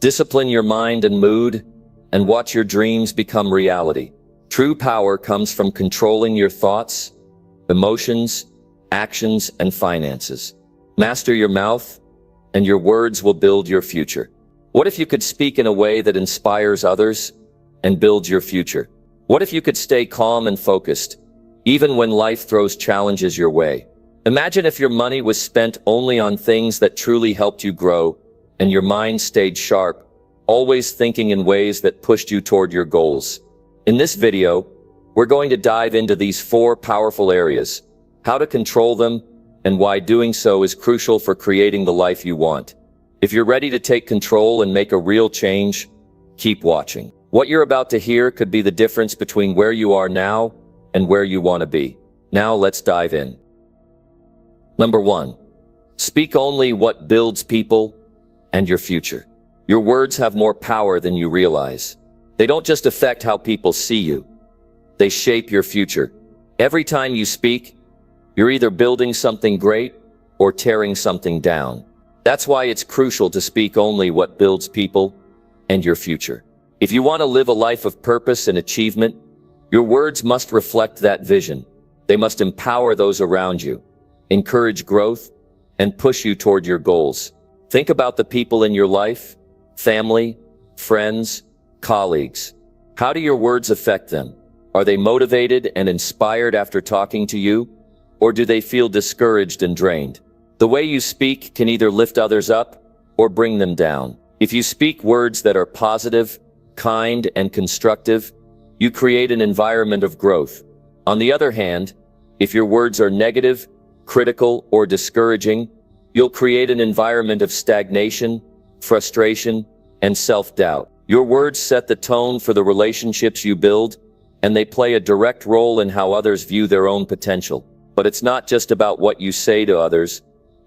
Discipline your mind and mood, and watch your dreams become reality. True power comes from controlling your thoughts, emotions, actions, and finances. Master your mouth, and your words will build your future. What if you could speak in a way that inspires others and builds your future? What if you could stay calm and focused, even when life throws challenges your way? Imagine if your money was spent only on things that truly helped you grow, and your mind stayed sharp, always thinking in ways that pushed you toward your goals. In this video, we're going to dive into these 4 powerful areas, how to control them, and why doing so is crucial for creating the life you want. If you're ready to take control and make a real change, keep watching. What you're about to hear could be the difference between where you are now and where you want to be. Now let's dive in. Number 1. Speak only what builds people and your future. Your words have more power than you realize. They don't just affect how people see you. They shape your future. Every time you speak, you're either building something great or tearing something down. That's why it's crucial to speak only what builds people and your future. If you want to live a life of purpose and achievement, your words must reflect that vision. They must empower those around you, encourage growth, and push you toward your goals. Think about the people in your life, family, friends, colleagues. How do your words affect them? Are they motivated and inspired after talking to you? Or do they feel discouraged and drained? The way you speak can either lift others up or bring them down. If you speak words that are positive, kind, and constructive, you create an environment of growth. On the other hand, if your words are negative, critical, or discouraging, you'll create an environment of stagnation, frustration, and self-doubt. Your words set the tone for the relationships you build, and they play a direct role in how others view their own potential. But it's not just about what you say to others,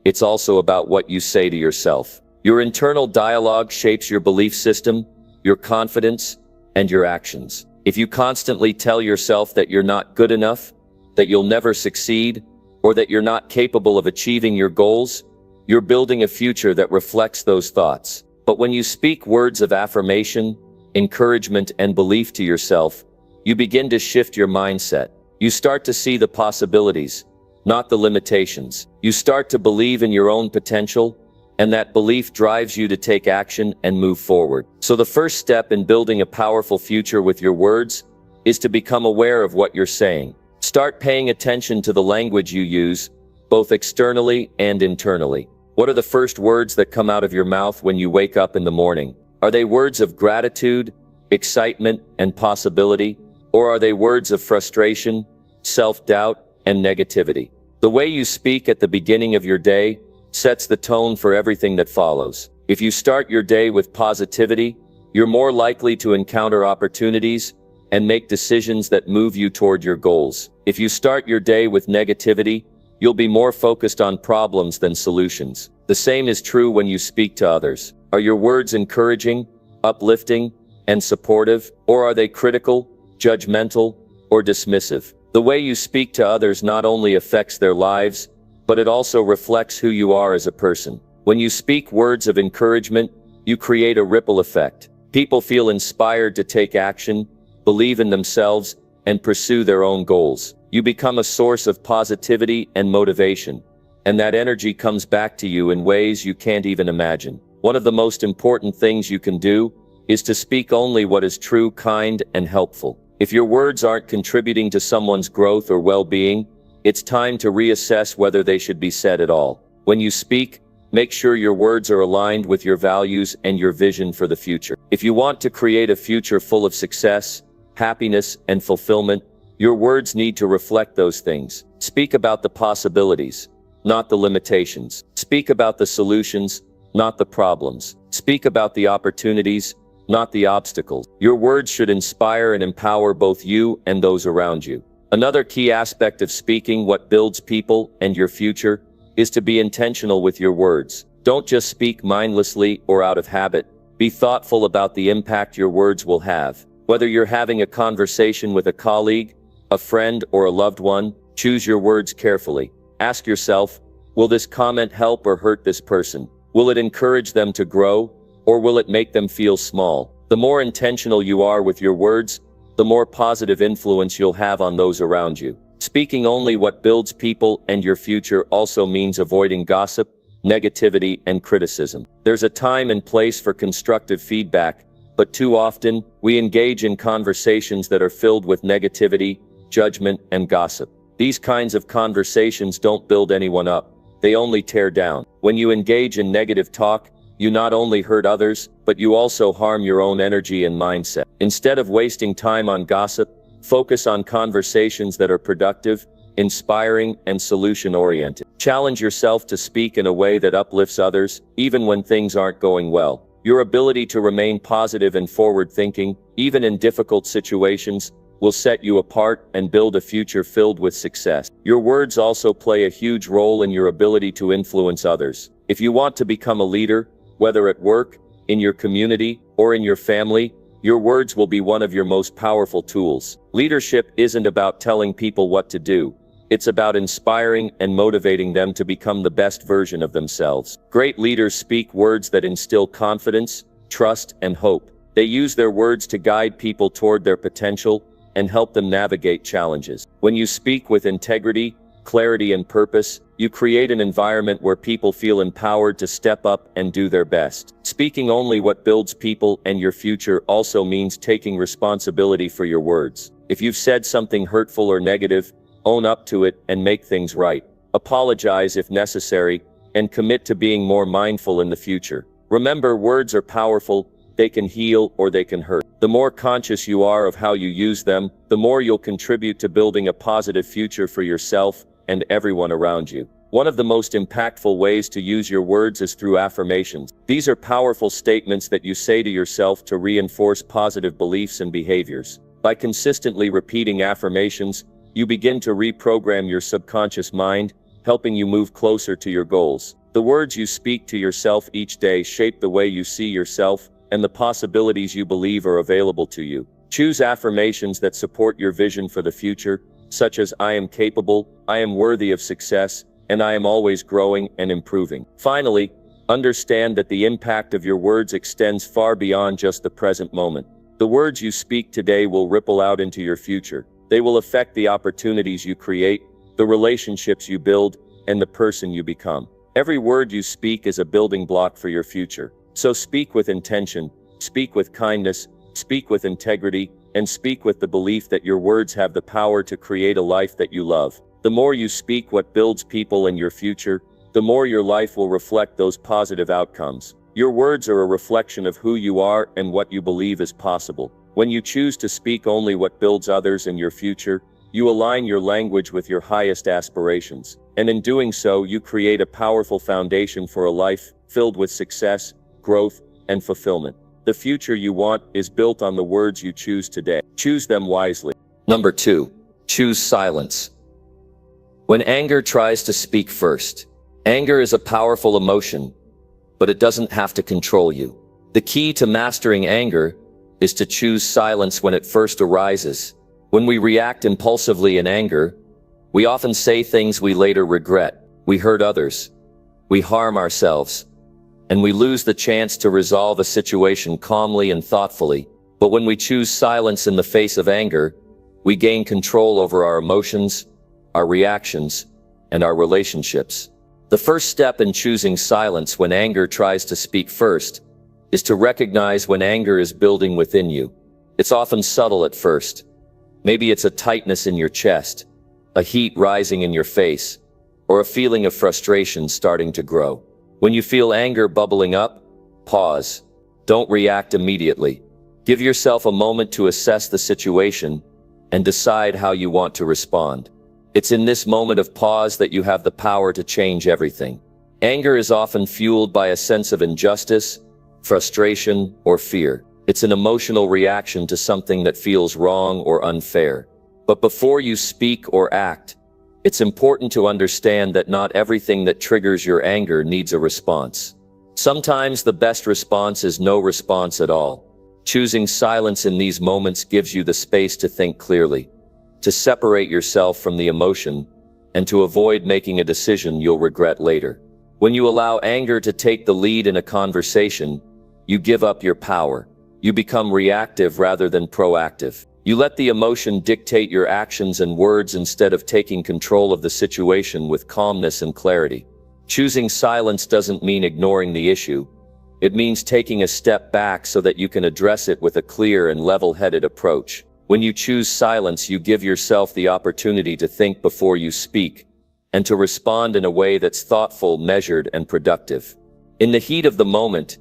it's also about what you say to yourself. Your internal dialogue shapes your belief system, your confidence, and your actions. If you constantly tell yourself that you're not good enough, that you'll never succeed, or that you're not capable of achieving your goals, you're building a future that reflects those thoughts. But when you speak words of affirmation, encouragement, and belief to yourself, you begin to shift your mindset. You start to see the possibilities, not the limitations. You start to believe in your own potential, and that belief drives you to take action and move forward. So the first step in building a powerful future with your words is to become aware of what you're saying. Start paying attention to the language you use, both externally and internally. What are the first words that come out of your mouth when you wake up in the morning? Are they words of gratitude, excitement, and possibility? Or are they words of frustration, self-doubt, and negativity? The way you speak at the beginning of your day sets the tone for everything that follows. If you start your day with positivity, you're more likely to encounter opportunities and make decisions that move you toward your goals. If you start your day with negativity, you'll be more focused on problems than solutions. The same is true when you speak to others. Are your words encouraging, uplifting, and supportive, or are they critical, judgmental, or dismissive? The way you speak to others not only affects their lives, but it also reflects who you are as a person. When you speak words of encouragement, you create a ripple effect. People feel inspired to take action, believe in themselves, and pursue their own goals. You become a source of positivity and motivation, and that energy comes back to you in ways you can't even imagine. One of the most important things you can do is to speak only what is true, kind, and helpful. If your words aren't contributing to someone's growth or well-being, it's time to reassess whether they should be said at all. When you speak, make sure your words are aligned with your values and your vision for the future. If you want to create a future full of success, happiness, and fulfillment, your words need to reflect those things. Speak about the possibilities, not the limitations. Speak about the solutions, not the problems. Speak about the opportunities, not the obstacles. Your words should inspire and empower both you and those around you. Another key aspect of speaking what builds people and your future is to be intentional with your words. Don't just speak mindlessly or out of habit. Be thoughtful about the impact your words will have. Whether you're having a conversation with a colleague, a friend, or a loved one, choose your words carefully. Ask yourself, will this comment help or hurt this person? Will it encourage them to grow, or will it make them feel small? The more intentional you are with your words, the more positive influence you'll have on those around you. Speaking only what builds people and your future also means avoiding gossip, negativity, and criticism. There's a time and place for constructive feedback, but too often, we engage in conversations that are filled with negativity, judgment, and gossip. These kinds of conversations don't build anyone up, they only tear down. When you engage in negative talk, you not only hurt others, but you also harm your own energy and mindset. Instead of wasting time on gossip, focus on conversations that are productive, inspiring, and solution-oriented. Challenge yourself to speak in a way that uplifts others, even when things aren't going well. Your ability to remain positive and forward-thinking, even in difficult situations, will set you apart and build a future filled with success. Your words also play a huge role in your ability to influence others. If you want to become a leader, whether at work, in your community, or in your family, your words will be one of your most powerful tools. Leadership isn't about telling people what to do. It's about inspiring and motivating them to become the best version of themselves. Great leaders speak words that instill confidence, trust, and hope. They use their words to guide people toward their potential and help them navigate challenges. When you speak with integrity, clarity, and purpose, you create an environment where people feel empowered to step up and do their best. Speaking only what builds people and your future also means taking responsibility for your words. If you've said something hurtful or negative, own up to it and make things right. Apologize if necessary, and commit to being more mindful in the future. Remember, words are powerful. They can heal or they can hurt. The more conscious you are of how you use them, the more you'll contribute to building a positive future for yourself and everyone around you. One of the most impactful ways to use your words is through affirmations. These are powerful statements that you say to yourself to reinforce positive beliefs and behaviors. By consistently repeating affirmations, you begin to reprogram your subconscious mind, helping you move closer to your goals. The words you speak to yourself each day shape the way you see yourself and the possibilities you believe are available to you. Choose affirmations that support your vision for the future, such as "I am capable," "I am worthy of success," and "I am always growing and improving." Finally, understand that the impact of your words extends far beyond just the present moment. The words you speak today will ripple out into your future. They will affect the opportunities you create, the relationships you build, and the person you become. Every word you speak is a building block for your future. So speak with intention, speak with kindness, speak with integrity, and speak with the belief that your words have the power to create a life that you love. The more you speak what builds people and your future, the more your life will reflect those positive outcomes. Your words are a reflection of who you are and what you believe is possible. When you choose to speak only what builds others and your future, you align your language with your highest aspirations. And in doing so, you create a powerful foundation for a life filled with success, growth, and fulfillment. The future you want is built on the words you choose today. Choose them wisely. Number 2. Choose silence. When anger tries to speak first. Anger is a powerful emotion, but it doesn't have to control you. The key to mastering anger is to choose silence when it first arises. When we react impulsively in anger, we often say things we later regret. We hurt others, we harm ourselves, and we lose the chance to resolve a situation calmly and thoughtfully. But when we choose silence in the face of anger, we gain control over our emotions, our reactions, and our relationships. The first step in choosing silence when anger tries to speak first is to recognize when anger is building within you. It's often subtle at first. Maybe it's a tightness in your chest, a heat rising in your face, or a feeling of frustration starting to grow. When you feel anger bubbling up, pause. Don't react immediately. Give yourself a moment to assess the situation and decide how you want to respond. It's in this moment of pause that you have the power to change everything. Anger is often fueled by a sense of injustice, frustration, or fear. It's an emotional reaction to something that feels wrong or unfair. But before you speak or act, it's important to understand that not everything that triggers your anger needs a response. Sometimes the best response is no response at all. Choosing silence in these moments gives you the space to think clearly, to separate yourself from the emotion, and to avoid making a decision you'll regret later. When you allow anger to take the lead in a conversation, you give up your power. You become reactive rather than proactive. You let the emotion dictate your actions and words instead of taking control of the situation with calmness and clarity. Choosing silence doesn't mean ignoring the issue. It means taking a step back so that you can address it with a clear and level-headed approach. When you choose silence, you give yourself the opportunity to think before you speak, and to respond in a way that's thoughtful, measured, and productive. In the heat of the moment,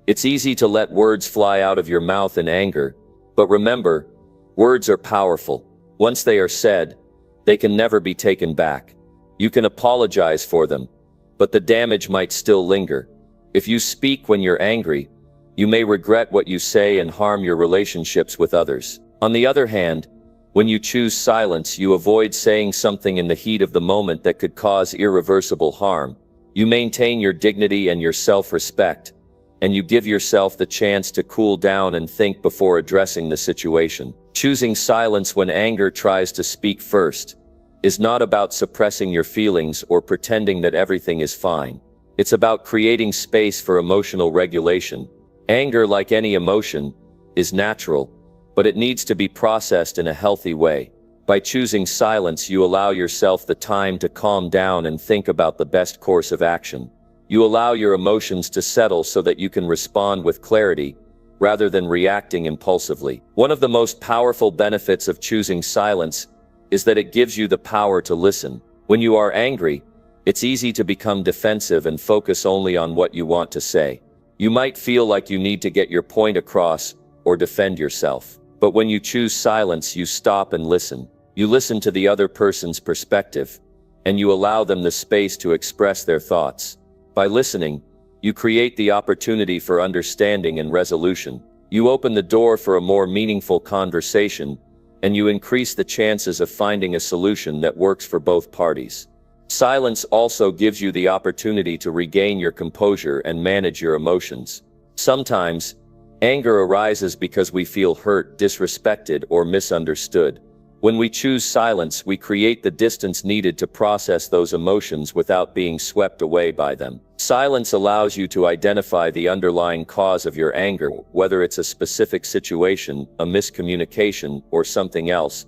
it's easy to let words fly out of your mouth in anger, but remember, words are powerful. Once they are said, they can never be taken back. You can apologize for them, but the damage might still linger. If you speak when you're angry, you may regret what you say and harm your relationships with others. On the other hand, when you choose silence, you avoid saying something in the heat of the moment that could cause irreversible harm. You maintain your dignity and your self-respect, and you give yourself the chance to cool down and think before addressing the situation. Choosing silence when anger tries to speak first is not about suppressing your feelings or pretending that everything is fine. It's about creating space for emotional regulation. Anger, like any emotion, is natural, but it needs to be processed in a healthy way. By choosing silence, you allow yourself the time to calm down and think about the best course of action. You allow your emotions to settle so that you can respond with clarity, rather than reacting impulsively. One of the most powerful benefits of choosing silence is that it gives you the power to listen. When you are angry, it's easy to become defensive and focus only on what you want to say. You might feel like you need to get your point across or defend yourself. But when you choose silence, you stop and listen. You listen to the other person's perspective, and you allow them the space to express their thoughts. By listening, you create the opportunity for understanding and resolution. You open the door for a more meaningful conversation, and you increase the chances of finding a solution that works for both parties. Silence also gives you the opportunity to regain your composure and manage your emotions. Sometimes, anger arises because we feel hurt, disrespected, or misunderstood. When we choose silence, we create the distance needed to process those emotions without being swept away by them. Silence allows you to identify the underlying cause of your anger, whether it's a specific situation, a miscommunication, or something else,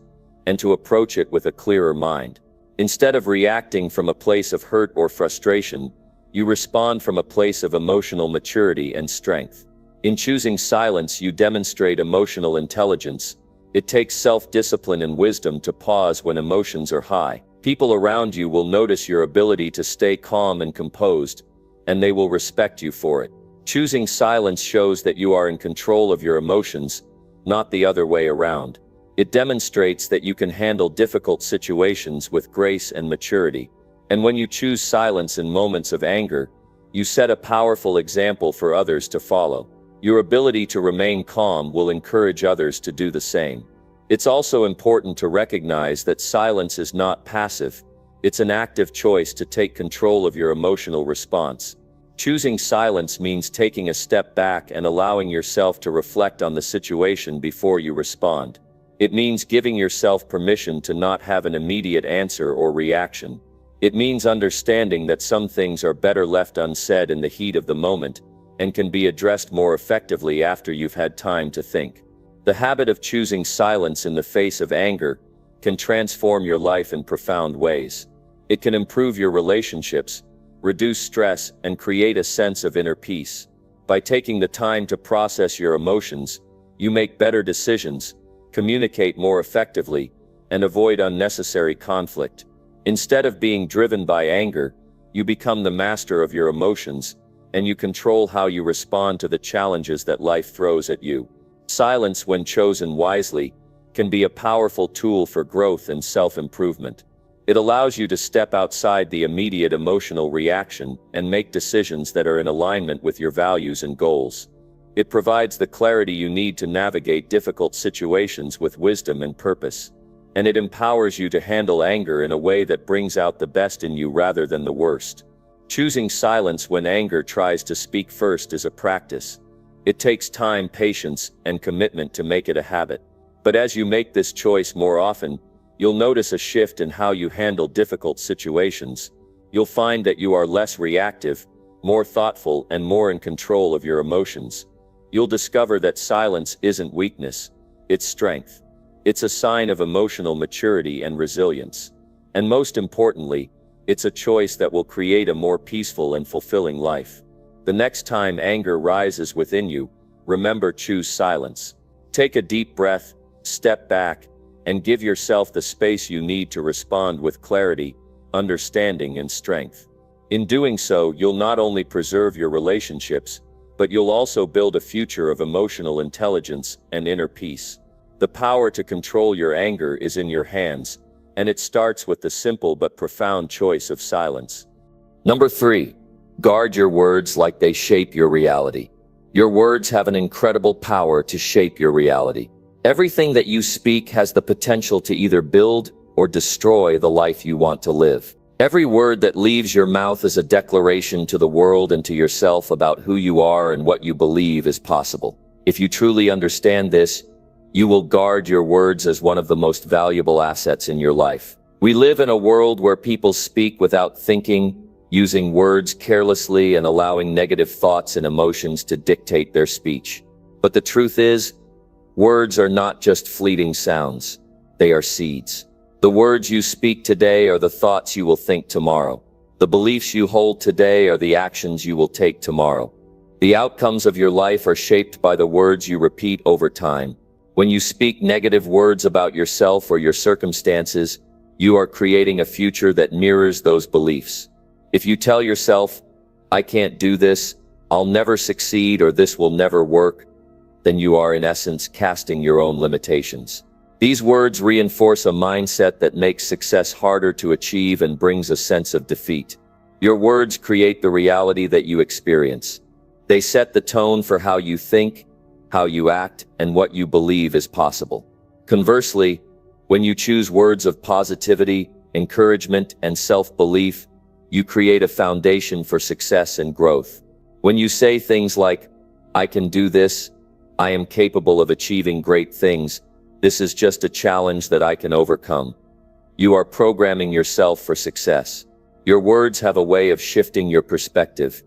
and to approach it with a clearer mind. Instead of reacting from a place of hurt or frustration, you respond from a place of emotional maturity and strength. In choosing silence, you demonstrate emotional intelligence. It takes self-discipline and wisdom to pause when emotions are high. People around you will notice your ability to stay calm and composed, and they will respect you for it. Choosing silence shows that you are in control of your emotions, not the other way around. It demonstrates that you can handle difficult situations with grace and maturity. And when you choose silence in moments of anger, you set a powerful example for others to follow. Your ability to remain calm will encourage others to do the same. It's also important to recognize that silence is not passive. It's an active choice to take control of your emotional response. Choosing silence means taking a step back and allowing yourself to reflect on the situation before you respond. It means giving yourself permission to not have an immediate answer or reaction. It means understanding that some things are better left unsaid in the heat of the moment, and can be addressed more effectively after you've had time to think. The habit of choosing silence in the face of anger can transform your life in profound ways. It can improve your relationships, reduce stress, and create a sense of inner peace. By taking the time to process your emotions, you make better decisions, communicate more effectively, and avoid unnecessary conflict. Instead of being driven by anger, you become the master of your emotions, and you control how you respond to the challenges that life throws at you. Silence, when chosen wisely, can be a powerful tool for growth and self-improvement. It allows you to step outside the immediate emotional reaction and make decisions that are in alignment with your values and goals. It provides the clarity you need to navigate difficult situations with wisdom and purpose. And it empowers you to handle anger in a way that brings out the best in you rather than the worst. Choosing silence when anger tries to speak first is a practice. It takes time, patience, and commitment to make it a habit. But as you make this choice more often, you'll notice a shift in how you handle difficult situations. You'll find that you are less reactive, more thoughtful, and more in control of your emotions. you'll discover that silence isn't weakness, it's strength. It's a sign of emotional maturity and resilience. And most importantly, it's a choice that will create a more peaceful and fulfilling life. The next time anger rises within you, remember, choose silence. Take a deep breath, step back, and give yourself the space you need to respond with clarity, understanding, and strength. In doing so, you'll not only preserve your relationships, but you'll also build a future of emotional intelligence and inner peace. The power to control your anger is in your hands, and it starts with the simple but profound choice of silence. Number 3. Guard your words like they shape your reality. Your words have an incredible power to shape your reality. Everything that you speak has the potential to either build or destroy the life you want to live. Every word that leaves your mouth is a declaration to the world and to yourself about who you are and what you believe is possible. If you truly understand this, you will guard your words as one of the most valuable assets in your life. We live in a world where people speak without thinking, using words carelessly and allowing negative thoughts and emotions to dictate their speech. But the truth is, words are not just fleeting sounds. They are seeds. The words you speak today are the thoughts you will think tomorrow. The beliefs you hold today are the actions you will take tomorrow. The outcomes of your life are shaped by the words you repeat over time. When you speak negative words about yourself or your circumstances, you are creating a future that mirrors those beliefs. If you tell yourself, "I can't do this, I'll never succeed, or this will never work," then you are in essence casting your own limitations. These words reinforce a mindset that makes success harder to achieve and brings a sense of defeat. Your words create the reality that you experience. They set the tone for how you think, how you act, and what you believe is possible. Conversely, when you choose words of positivity, encouragement, and self-belief, you create a foundation for success and growth. When you say things like, "I can do this," "I am capable of achieving great things," "This is just a challenge that I can overcome," you are programming yourself for success. Your words have a way of shifting your perspective,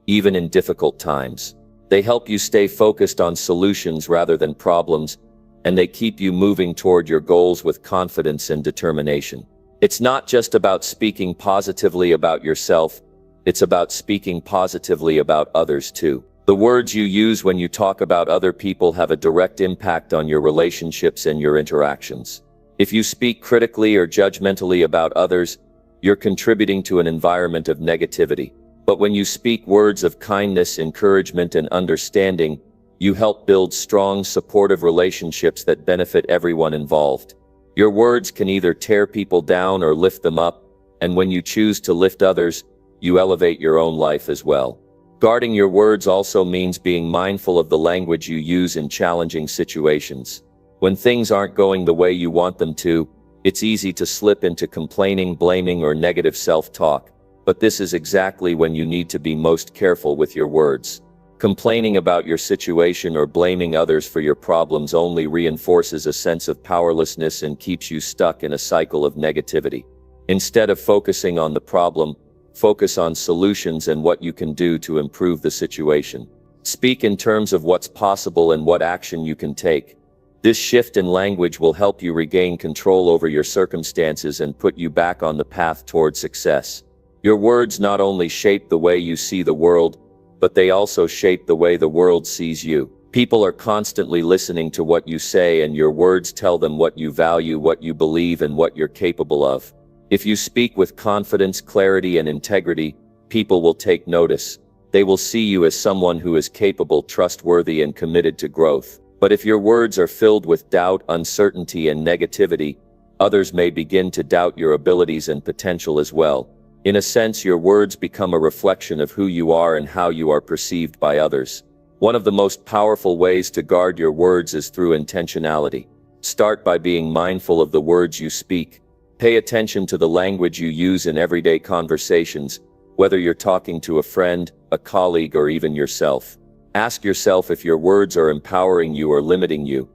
even in difficult times. They help you stay focused on solutions rather than problems, and they keep you moving toward your goals with confidence and determination. It's not just about speaking positively about yourself, it's about speaking positively about others too. The words you use when you talk about other people have a direct impact on your relationships and your interactions. If you speak critically or judgmentally about others, you're contributing to an environment of negativity. But when you speak words of kindness, encouragement, and understanding, you help build strong, supportive relationships that benefit everyone involved. Your words can either tear people down or lift them up, and when you choose to lift others, you elevate your own life as well. Guarding your words also means being mindful of the language you use in challenging situations. When things aren't going the way you want them to, it's easy to slip into complaining, blaming, or negative self-talk. But this is exactly when you need to be most careful with your words. Complaining about your situation or blaming others for your problems only reinforces a sense of powerlessness and keeps you stuck in a cycle of negativity. Instead of focusing on the problem, focus on solutions and what you can do to improve the situation. Speak in terms of what's possible and what action you can take. This shift in language will help you regain control over your circumstances and put you back on the path toward success. Your words not only shape the way you see the world, but they also shape the way the world sees you. People are constantly listening to what you say, and your words tell them what you value, what you believe, and what you're capable of. If you speak with confidence, clarity, and integrity, people will take notice. They will see you as someone who is capable, trustworthy, and committed to growth. But if your words are filled with doubt, uncertainty, and negativity, others may begin to doubt your abilities and potential as well. In a sense, your words become a reflection of who you are and how you are perceived by others. One of the most powerful ways to guard your words is through intentionality. Start by being mindful of the words you speak. Pay attention to the language you use in everyday conversations, whether you're talking to a friend, a colleague, or even yourself. Ask yourself if your words are empowering you or limiting you.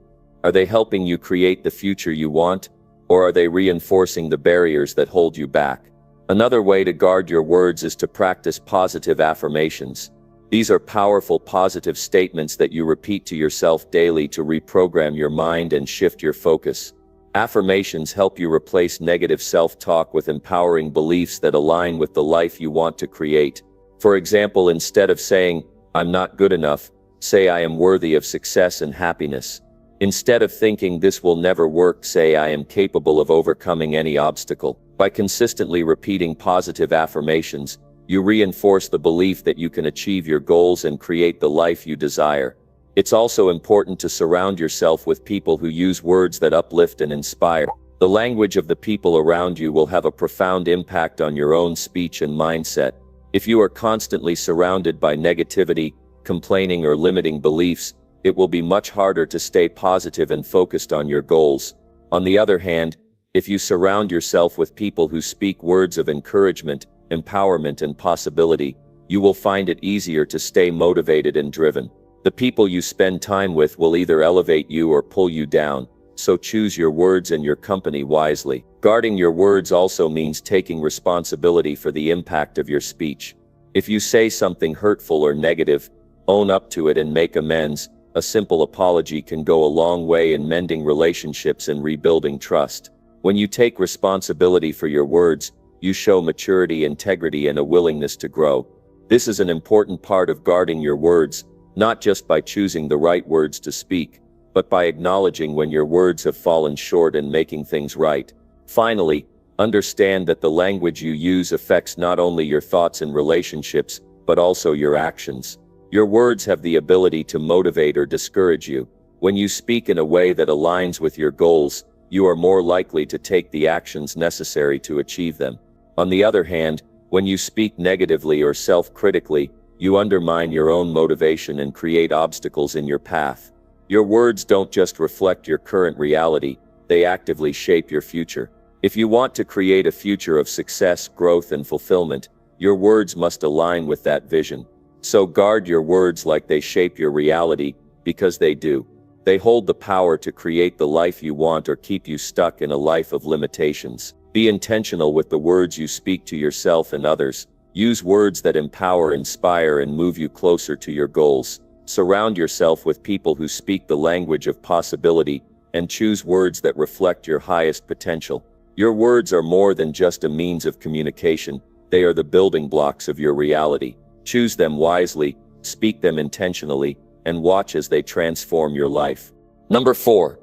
Are they helping you create the future you want, or are they reinforcing the barriers that hold you back? Another way to guard your words is to practice positive affirmations. These are powerful positive statements that you repeat to yourself daily to reprogram your mind and shift your focus. Affirmations help you replace negative self-talk with empowering beliefs that align with the life you want to create. For example, instead of saying, "I'm not good enough," say, "I am worthy of success and happiness." Instead of thinking, "This will never work," say, "I am capable of overcoming any obstacle." By consistently repeating positive affirmations, you reinforce the belief that you can achieve your goals and create the life you desire. It's also important to surround yourself with people who use words that uplift and inspire. The language of the people around you will have a profound impact on your own speech and mindset. If you are constantly surrounded by negativity, complaining, or limiting beliefs, it will be much harder to stay positive and focused on your goals. On the other hand, if you surround yourself with people who speak words of encouragement, empowerment, and possibility, you will find it easier to stay motivated and driven. The people you spend time with will either elevate you or pull you down, so choose your words and your company wisely. Guarding your words also means taking responsibility for the impact of your speech. If you say something hurtful or negative, own up to it and make amends. A simple apology can go a long way in mending relationships and rebuilding trust. When you take responsibility for your words, you show maturity, integrity, and a willingness to grow. This is an important part of guarding your words, not just by choosing the right words to speak, but by acknowledging when your words have fallen short and making things right. Finally, understand that the language you use affects not only your thoughts and relationships, but also your actions. Your words have the ability to motivate or discourage you. When you speak in a way that aligns with your goals, you are more likely to take the actions necessary to achieve them. On the other hand, when you speak negatively or self-critically, you undermine your own motivation and create obstacles in your path. Your words don't just reflect your current reality, they actively shape your future. If you want to create a future of success, growth, and fulfillment, your words must align with that vision. So guard your words like they shape your reality, because they do. They hold the power to create the life you want or keep you stuck in a life of limitations. Be intentional with the words you speak to yourself and others. Use words that empower, inspire, and move you closer to your goals. Surround yourself with people who speak the language of possibility, and choose words that reflect your highest potential. Your words are more than just a means of communication. They are the building blocks of your reality. Choose them wisely, speak them intentionally, and watch as they transform your life. Number 4.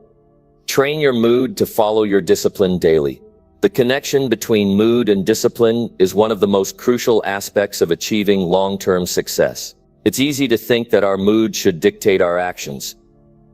Train your mood to follow your discipline daily. The connection between mood and discipline is one of the most crucial aspects of achieving long-term success. It's easy to think that our mood should dictate our actions.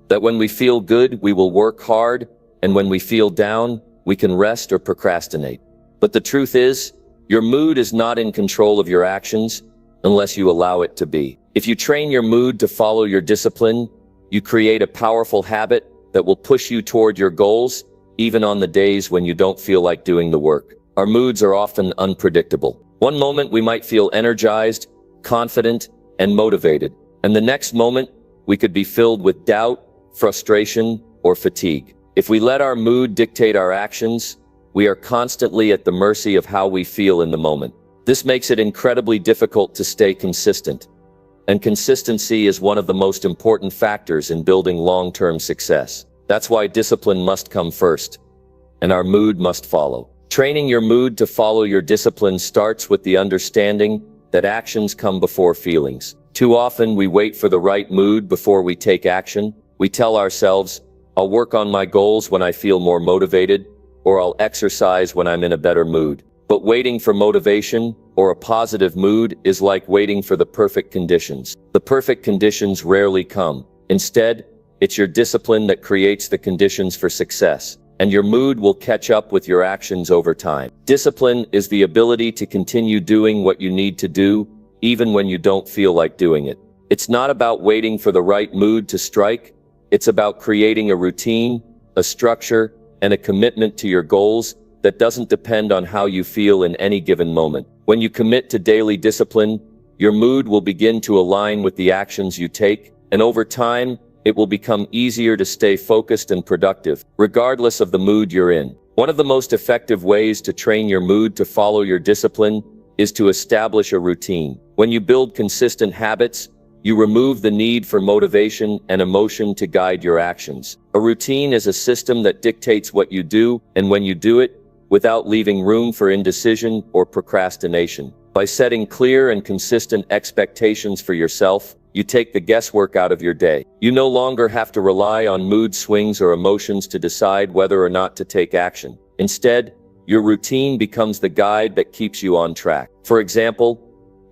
That when we feel good, we will work hard, and when we feel down, we can rest or procrastinate. But the truth is, your mood is not in control of your actions unless you allow it to be. If you train your mood to follow your discipline, you create a powerful habit that will push you toward your goals, even on the days when you don't feel like doing the work. Our moods are often unpredictable. One moment we might feel energized, confident, and motivated, and the next moment we could be filled with doubt, frustration, or fatigue. If we let our mood dictate our actions, we are constantly at the mercy of how we feel in the moment. This makes it incredibly difficult to stay consistent. And consistency is one of the most important factors in building long-term success. That's why discipline must come first, and our mood must follow. Training your mood to follow your discipline starts with the understanding that actions come before feelings. Too often we wait for the right mood before we take action. We tell ourselves, "I'll work on my goals when I feel more motivated," or "I'll exercise when I'm in a better mood." But waiting for motivation or a positive mood is like waiting for the perfect conditions. The perfect conditions rarely come. Instead, it's your discipline that creates the conditions for success, and your mood will catch up with your actions over time. Discipline is the ability to continue doing what you need to do, even when you don't feel like doing it. It's not about waiting for the right mood to strike. It's about creating a routine, a structure, and a commitment to your goals that doesn't depend on how you feel in any given moment. When you commit to daily discipline, your mood will begin to align with the actions you take, and over time, it will become easier to stay focused and productive, regardless of the mood you're in. One of the most effective ways to train your mood to follow your discipline is to establish a routine. When you build consistent habits, you remove the need for motivation and emotion to guide your actions. A routine is a system that dictates what you do and when you do it, without leaving room for indecision or procrastination. By setting clear and consistent expectations for yourself, you take the guesswork out of your day. You no longer have to rely on mood swings or emotions to decide whether or not to take action. Instead, your routine becomes the guide that keeps you on track. For example,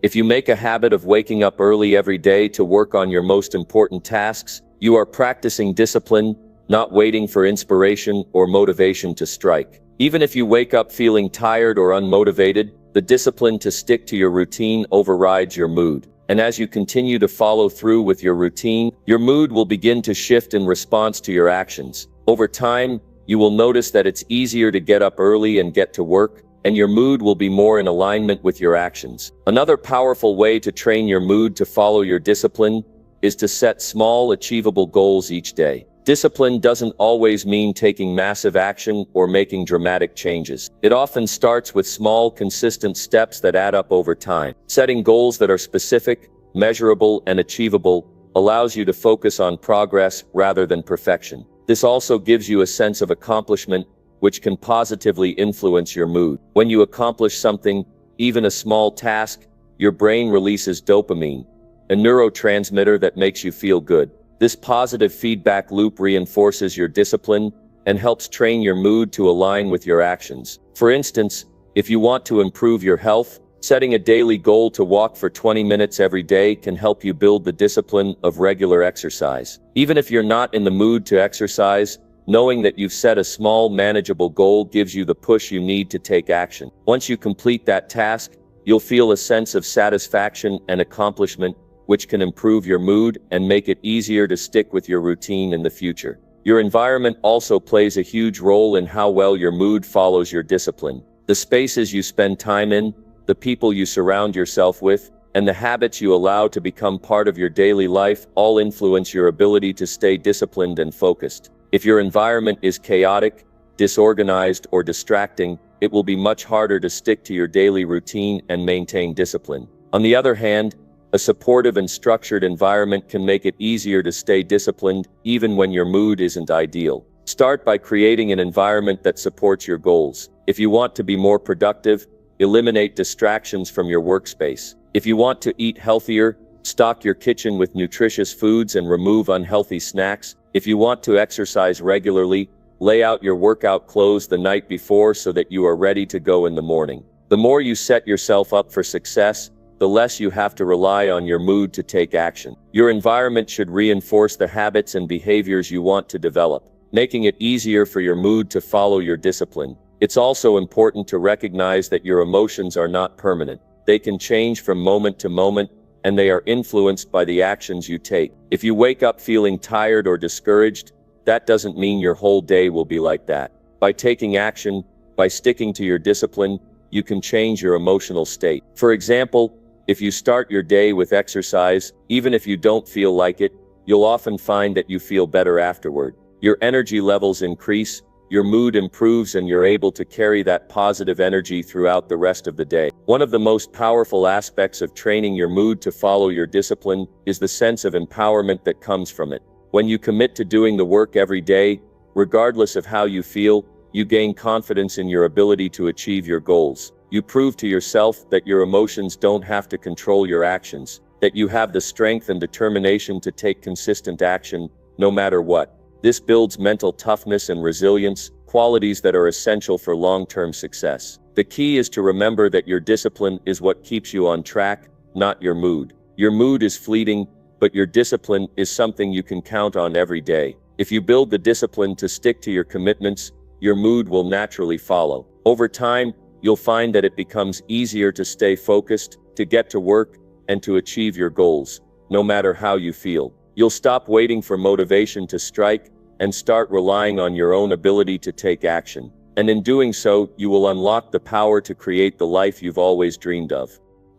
if you make a habit of waking up early every day to work on your most important tasks, you are practicing discipline, not waiting for inspiration or motivation to strike. Even if you wake up feeling tired or unmotivated, the discipline to stick to your routine overrides your mood. And as you continue to follow through with your routine, your mood will begin to shift in response to your actions. Over time, you will notice that it's easier to get up early and get to work, and your mood will be more in alignment with your actions. Another powerful way to train your mood to follow your discipline is to set small, achievable goals each day. Discipline doesn't always mean taking massive action or making dramatic changes. It often starts with small, consistent steps that add up over time. Setting goals that are specific, measurable, and achievable allows you to focus on progress rather than perfection. This also gives you a sense of accomplishment, which can positively influence your mood. When you accomplish something, even a small task, your brain releases dopamine, a neurotransmitter that makes you feel good. This positive feedback loop reinforces your discipline and helps train your mood to align with your actions. For instance, if you want to improve your health, setting a daily goal to walk for 20 minutes every day can help you build the discipline of regular exercise. Even if you're not in the mood to exercise, knowing that you've set a small, manageable goal gives you the push you need to take action. Once you complete that task, you'll feel a sense of satisfaction and accomplishment, which can improve your mood and make it easier to stick with your routine in the future. Your environment also plays a huge role in how well your mood follows your discipline. The spaces you spend time in, the people you surround yourself with, and the habits you allow to become part of your daily life all influence your ability to stay disciplined and focused. If your environment is chaotic, disorganized, or distracting, it will be much harder to stick to your daily routine and maintain discipline. On the other hand, a supportive and structured environment can make it easier to stay disciplined even when your mood isn't ideal. Start by creating an environment that supports your goals. If you want to be more productive, eliminate distractions from your workspace. If you want to eat healthier, stock your kitchen with nutritious foods and remove unhealthy snacks. If you want to exercise regularly, lay out your workout clothes the night before so that you are ready to go in the morning. The more you set yourself up for success, the less you have to rely on your mood to take action. Your environment should reinforce the habits and behaviors you want to develop, making it easier for your mood to follow your discipline. It's also important to recognize that your emotions are not permanent. They can change from moment to moment, and they are influenced by the actions you take. If you wake up feeling tired or discouraged, that doesn't mean your whole day will be like that. By taking action, by sticking to your discipline, you can change your emotional state. For example, if you start your day with exercise, even if you don't feel like it, you'll often find that you feel better afterward. Your energy levels increase, your mood improves, and you're able to carry that positive energy throughout the rest of the day. One of the most powerful aspects of training your mood to follow your discipline is the sense of empowerment that comes from it. When you commit to doing the work every day, regardless of how you feel, you gain confidence in your ability to achieve your goals. You prove to yourself that your emotions don't have to control your actions, that you have the strength and determination to take consistent action, no matter what. This builds mental toughness and resilience, qualities that are essential for long-term success. The key is to remember that your discipline is what keeps you on track, not your mood. Your mood is fleeting, but your discipline is something you can count on every day. If you build the discipline to stick to your commitments, your mood will naturally follow. Over time, you'll find that it becomes easier to stay focused, to get to work, and to achieve your goals, no matter how you feel. You'll stop waiting for motivation to strike and start relying on your own ability to take action. And in doing so, you will unlock the power to create the life you've always dreamed of.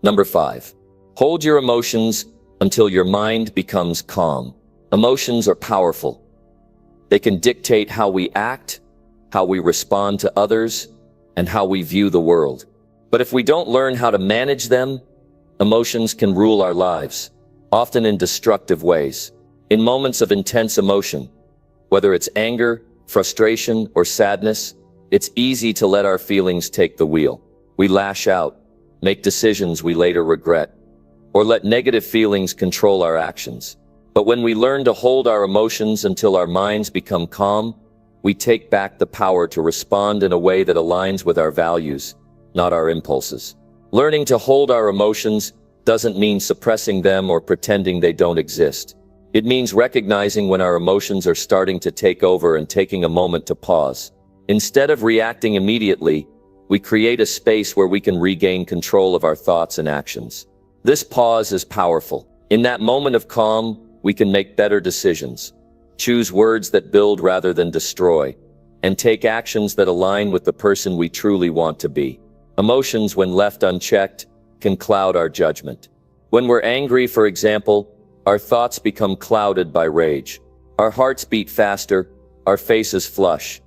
Number 5. Hold your emotions until your mind becomes calm. Emotions are powerful. They can dictate how we act, how we respond to others, and how we view the world. But if we don't learn how to manage them, emotions can rule our lives, often in destructive ways. In moments of intense emotion, whether it's anger, frustration, or sadness, it's easy to let our feelings take the wheel. We lash out, make decisions we later regret, or let negative feelings control our actions. But when we learn to hold our emotions until our minds become calm, we take back the power to respond in a way that aligns with our values, not our impulses. Learning to hold our emotions doesn't mean suppressing them or pretending they don't exist. It means recognizing when our emotions are starting to take over and taking a moment to pause. Instead of reacting immediately, we create a space where we can regain control of our thoughts and actions. This pause is powerful. In that moment of calm, we can make better decisions, choose words that build rather than destroy, and take actions that align with the person we truly want to be. Emotions, when left unchecked, can cloud our judgment. When we're angry, for example, our thoughts become clouded by rage. Our hearts beat faster, our faces flush,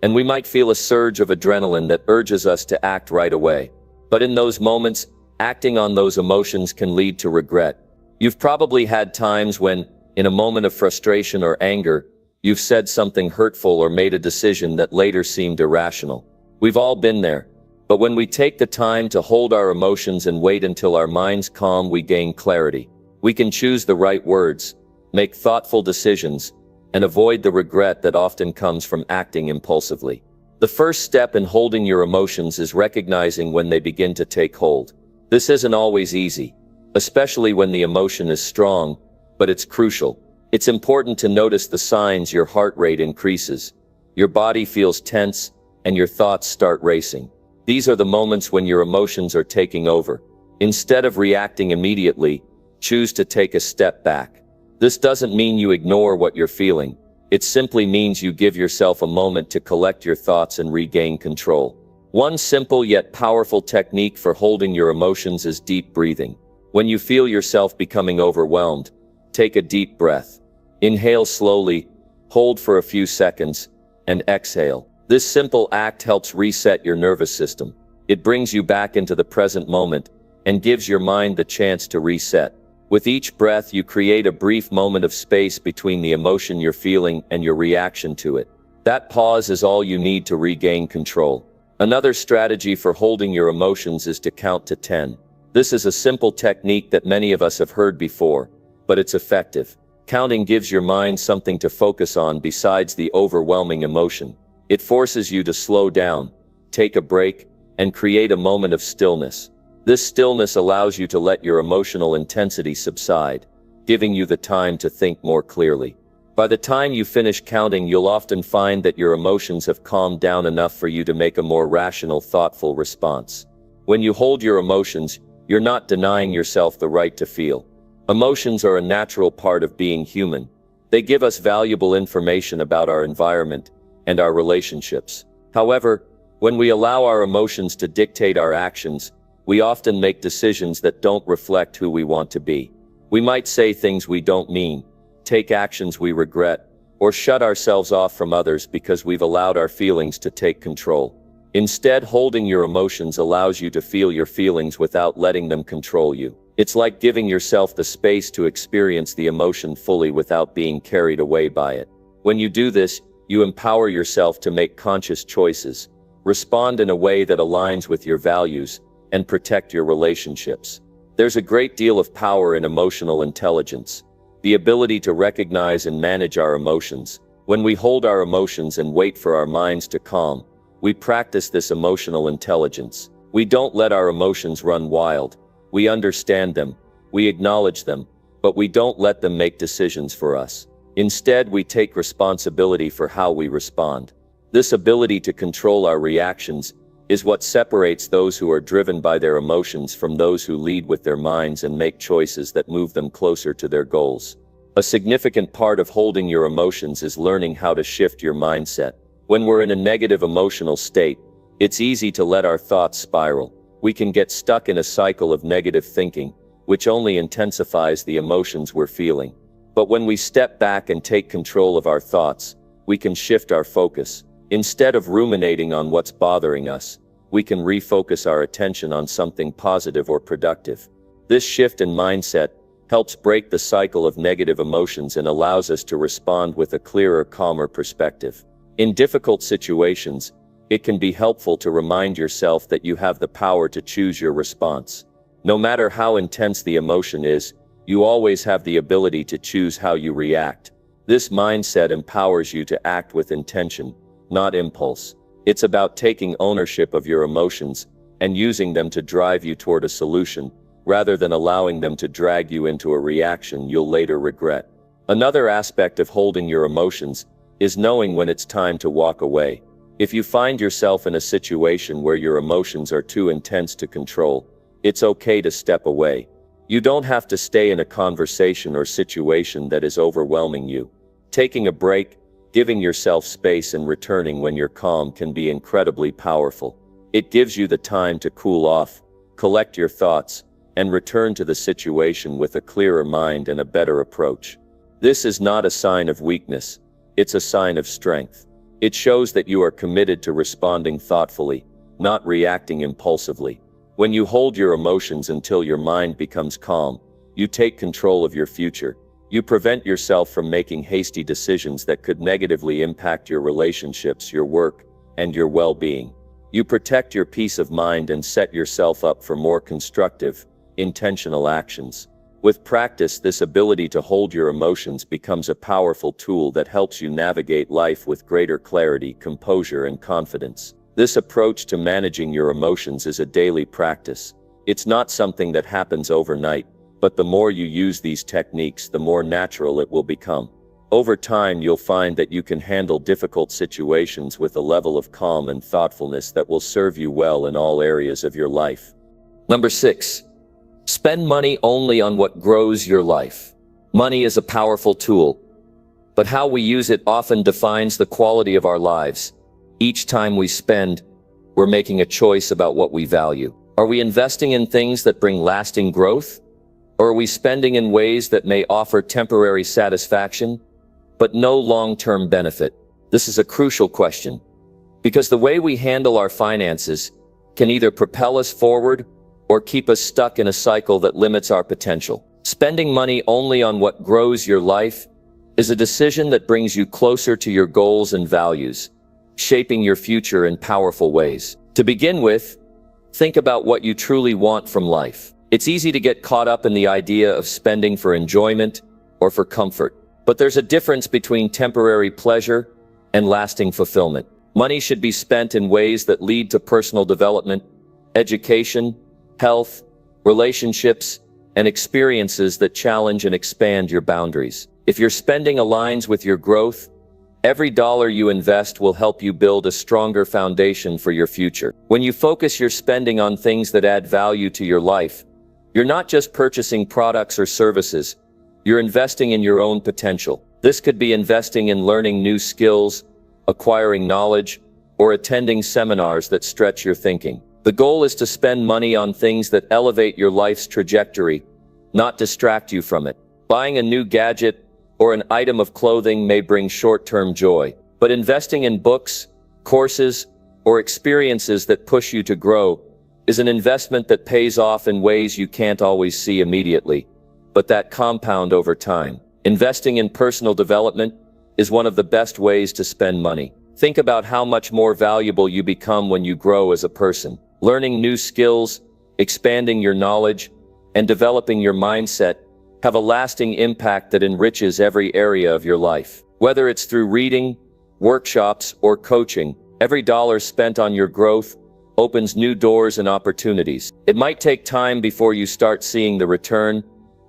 and we might feel a surge of adrenaline that urges us to act right away. But in those moments, acting on those emotions can lead to regret. You've probably had times when, in a moment of frustration or anger, you've said something hurtful or made a decision that later seemed irrational. We've all been there. But when we take the time to hold our emotions and wait until our minds calm, we gain clarity. We can choose the right words, make thoughtful decisions, and avoid the regret that often comes from acting impulsively. The first step in holding your emotions is recognizing when they begin to take hold. This isn't always easy, especially when the emotion is strong, but it's crucial. It's important to notice the signs. Your heart rate increases, your body feels tense, and your thoughts start racing. These are the moments when your emotions are taking over. Instead of reacting immediately, choose to take a step back. This doesn't mean you ignore what you're feeling. It simply means you give yourself a moment to collect your thoughts and regain control. One simple yet powerful technique for holding your emotions is deep breathing. When you feel yourself becoming overwhelmed, take a deep breath. Inhale slowly, hold for a few seconds, and exhale. This simple act helps reset your nervous system. It brings you back into the present moment and gives your mind the chance to reset. With each breath, you create a brief moment of space between the emotion you're feeling and your reaction to it. That pause is all you need to regain control. Another strategy for holding your emotions is to count to 10. This is a simple technique that many of us have heard before, but it's effective. Counting gives your mind something to focus on besides the overwhelming emotion. It forces you to slow down, take a break, and create a moment of stillness. This stillness allows you to let your emotional intensity subside, giving you the time to think more clearly. By the time you finish counting, you'll often find that your emotions have calmed down enough for you to make a more rational, thoughtful response. When you hold your emotions, you're not denying yourself the right to feel. Emotions are a natural part of being human. They give us valuable information about our environment and our relationships. However, when we allow our emotions to dictate our actions, we often make decisions that don't reflect who we want to be. We might say things we don't mean, take actions we regret, or shut ourselves off from others because we've allowed our feelings to take control. Instead, holding your emotions allows you to feel your feelings without letting them control you. It's like giving yourself the space to experience the emotion fully without being carried away by it. When you do this, you empower yourself to make conscious choices, respond in a way that aligns with your values, and protect your relationships. There's a great deal of power in emotional intelligence, the ability to recognize and manage our emotions. When we hold our emotions and wait for our minds to calm, we practice this emotional intelligence. We don't let our emotions run wild. We understand them, we acknowledge them, but we don't let them make decisions for us. Instead, we take responsibility for how we respond. This ability to control our reactions is what separates those who are driven by their emotions from those who lead with their minds and make choices that move them closer to their goals. A significant part of holding your emotions is learning how to shift your mindset. When we're in a negative emotional state, it's easy to let our thoughts spiral. We can get stuck in a cycle of negative thinking, which only intensifies the emotions we're feeling. But when we step back and take control of our thoughts, we can shift our focus. Instead of ruminating on what's bothering us, we can refocus our attention on something positive or productive. This shift in mindset helps break the cycle of negative emotions and allows us to respond with a clearer, calmer perspective. In difficult situations, it can be helpful to remind yourself that you have the power to choose your response. No matter how intense the emotion is, you always have the ability to choose how you react. This mindset empowers you to act with intention, not impulse. It's about taking ownership of your emotions and using them to drive you toward a solution, rather than allowing them to drag you into a reaction you'll later regret. Another aspect of holding your emotions is knowing when it's time to walk away. If you find yourself in a situation where your emotions are too intense to control, it's okay to step away. You don't have to stay in a conversation or situation that is overwhelming you. Taking a break, giving yourself space and returning when you're calm can be incredibly powerful. It gives you the time to cool off, collect your thoughts, and return to the situation with a clearer mind and a better approach. This is not a sign of weakness, it's a sign of strength. It shows that you are committed to responding thoughtfully, not reacting impulsively. When you hold your emotions until your mind becomes calm, you take control of your future. You prevent yourself from making hasty decisions that could negatively impact your relationships, your work, and your well-being. You protect your peace of mind and set yourself up for more constructive, intentional actions. With practice, this ability to hold your emotions becomes a powerful tool that helps you navigate life with greater clarity, composure, and confidence. This approach to managing your emotions is a daily practice. It's not something that happens overnight, but the more you use these techniques, the more natural it will become. Over time, you'll find that you can handle difficult situations with a level of calm and thoughtfulness that will serve you well in all areas of your life. Number 6. Spend money only on what grows your life. Money is a powerful tool, but how we use it often defines the quality of our lives. Each time we spend, we're making a choice about what we value. Are we investing in things that bring lasting growth? Or are we spending in ways that may offer temporary satisfaction, but no long-term benefit? This is a crucial question, because the way we handle our finances can either propel us forward or keep us stuck in a cycle that limits our potential. Spending money only on what grows your life is a decision that brings you closer to your goals and values, shaping your future in powerful ways. To begin with, think about what you truly want from life. It's easy to get caught up in the idea of spending for enjoyment or for comfort, but there's a difference between temporary pleasure and lasting fulfillment. Money should be spent in ways that lead to personal development, education, health, relationships, and experiences that challenge and expand your boundaries. If your spending aligns with your growth, every dollar you invest will help you build a stronger foundation for your future. When you focus your spending on things that add value to your life, you're not just purchasing products or services, you're investing in your own potential. This could be investing in learning new skills, acquiring knowledge, or attending seminars that stretch your thinking. The goal is to spend money on things that elevate your life's trajectory, not distract you from it. Buying a new gadget or an item of clothing may bring short-term joy, but investing in books, courses, or experiences that push you to grow is an investment that pays off in ways you can't always see immediately, but that compound over time. Investing in personal development is one of the best ways to spend money. Think about how much more valuable you become when you grow as a person. Learning new skills, expanding your knowledge, and developing your mindset have a lasting impact that enriches every area of your life. Whether it's through reading, workshops, or coaching, every dollar spent on your growth opens new doors and opportunities. It might take time before you start seeing the return,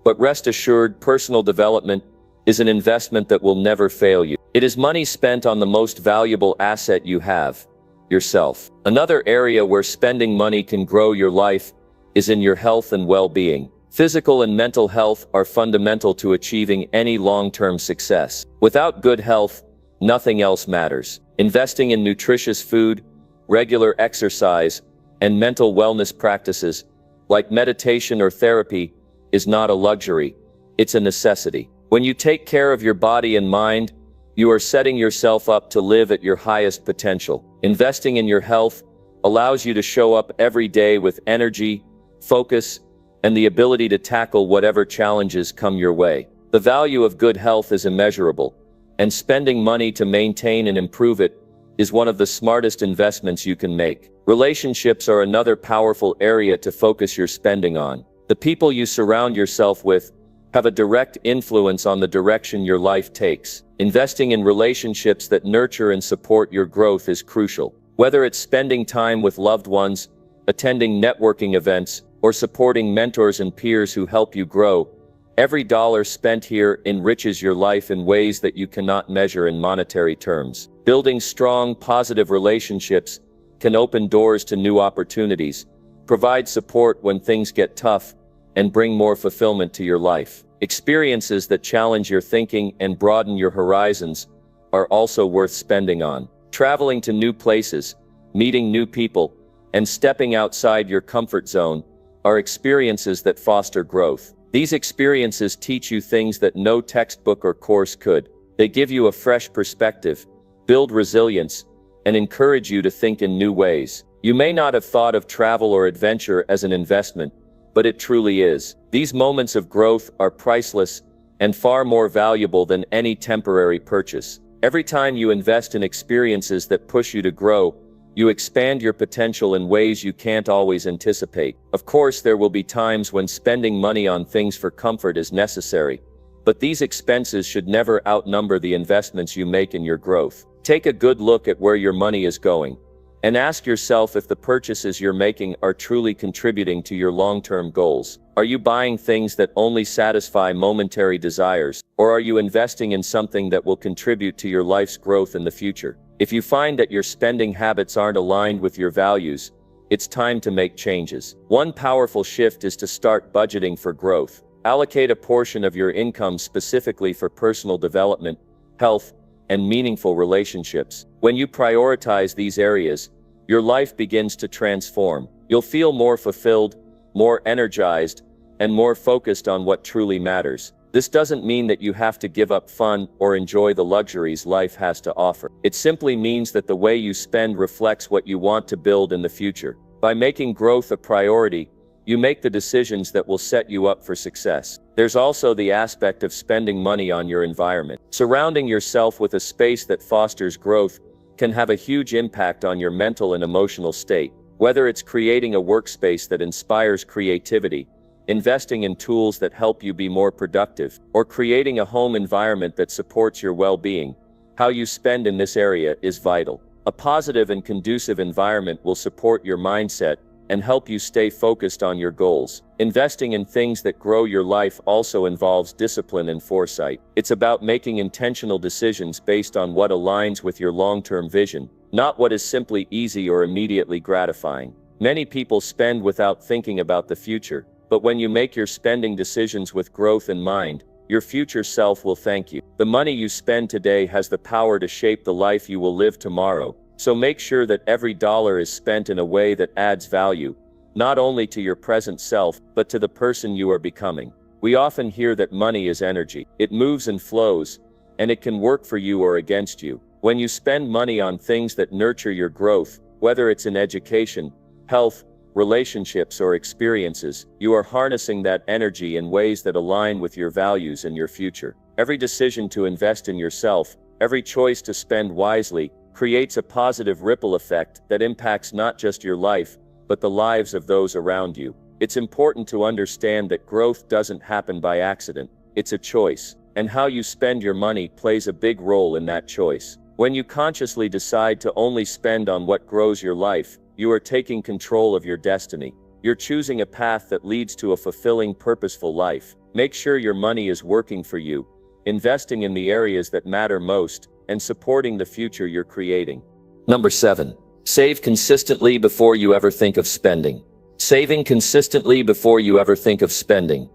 but rest assured, personal development is an investment that will never fail you. It is money spent on the most valuable asset you have, yourself. Another area where spending money can grow your life is in your health and well-being. Physical and mental health are fundamental to achieving any long-term success. Without good health, nothing else matters. Investing in nutritious food, regular exercise, and mental wellness practices, like meditation or therapy, is not a luxury, it's a necessity. When you take care of your body and mind, you are setting yourself up to live at your highest potential. Investing in your health allows you to show up every day with energy, focus, and the ability to tackle whatever challenges come your way. The value of good health is immeasurable, and spending money to maintain and improve it is one of the smartest investments you can make. Relationships are another powerful area to focus your spending on. The people you surround yourself with have a direct influence on the direction your life takes. Investing in relationships that nurture and support your growth is crucial. Whether it's spending time with loved ones, attending networking events, or supporting mentors and peers who help you grow, every dollar spent here enriches your life in ways that you cannot measure in monetary terms. Building strong, positive relationships can open doors to new opportunities, provide support when things get tough, and bring more fulfillment to your life. Experiences that challenge your thinking and broaden your horizons are also worth spending on. Traveling to new places, meeting new people, and stepping outside your comfort zone are experiences that foster growth. These experiences teach you things that no textbook or course could. They give you a fresh perspective, build resilience, and encourage you to think in new ways. You may not have thought of travel or adventure as an investment, but it truly is. These moments of growth are priceless and far more valuable than any temporary purchase. Every time you invest in experiences that push you to grow, you expand your potential in ways you can't always anticipate. Of course, there will be times when spending money on things for comfort is necessary, but these expenses should never outnumber the investments you make in your growth. Take a good look at where your money is going, and ask yourself if the purchases you're making are truly contributing to your long-term goals. Are you buying things that only satisfy momentary desires, or are you investing in something that will contribute to your life's growth in the future? If you find that your spending habits aren't aligned with your values, it's time to make changes. One powerful shift is to start budgeting for growth. Allocate a portion of your income specifically for personal development, health, and meaningful relationships. When you prioritize these areas, your life begins to transform. You'll feel more fulfilled, more energized, and more focused on what truly matters. This doesn't mean that you have to give up fun or enjoy the luxuries life has to offer. It simply means that the way you spend reflects what you want to build in the future. By making growth a priority, you make the decisions that will set you up for success. There's also the aspect of spending money on your environment. Surrounding yourself with a space that fosters growth can have a huge impact on your mental and emotional state. Whether it's creating a workspace that inspires creativity, investing in tools that help you be more productive, or creating a home environment that supports your well-being, how you spend in this area is vital. A positive and conducive environment will support your mindset and help you stay focused on your goals. Investing in things that grow your life also involves discipline and foresight. It's about making intentional decisions based on what aligns with your long-term vision, not what is simply easy or immediately gratifying. Many people spend without thinking about the future, but when you make your spending decisions with growth in mind, your future self will thank you. The money you spend today has the power to shape the life you will live tomorrow. So make sure that every dollar is spent in a way that adds value, not only to your present self, but to the person you are becoming. We often hear that money is energy. It moves and flows, and it can work for you or against you. When you spend money on things that nurture your growth, whether it's in education, health, relationships, or experiences, you are harnessing that energy in ways that align with your values and your future. Every decision to invest in yourself, every choice to spend wisely, creates a positive ripple effect that impacts not just your life, but the lives of those around you. It's important to understand that growth doesn't happen by accident. It's a choice, and how you spend your money plays a big role in that choice. When you consciously decide to only spend on what grows your life, you are taking control of your destiny. You're choosing a path that leads to a fulfilling, purposeful life. Make sure your money is working for you, investing in the areas that matter most, and supporting the future you're creating. Number 7. Save consistently before you ever think of spending. Saving consistently before you ever think of spending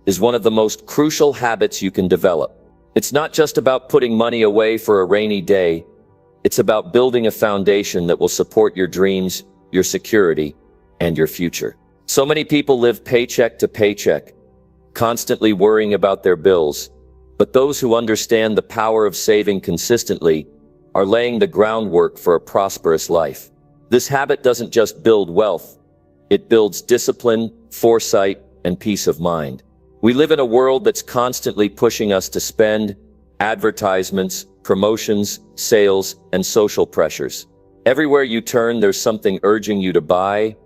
is one of the most crucial habits you can develop. It's not just about putting money away for a rainy day. It's about building a foundation that will support your dreams, your security, and your future. So many people live paycheck to paycheck, constantly worrying about their bills. But those who understand the power of saving consistently are laying the groundwork for a prosperous life. This habit doesn't just build wealth, it builds discipline, foresight, and peace of mind. We live in a world that's constantly pushing us to spend, advertisements, promotions, sales, and social pressures. Everywhere you turn, there's something urging you to buy.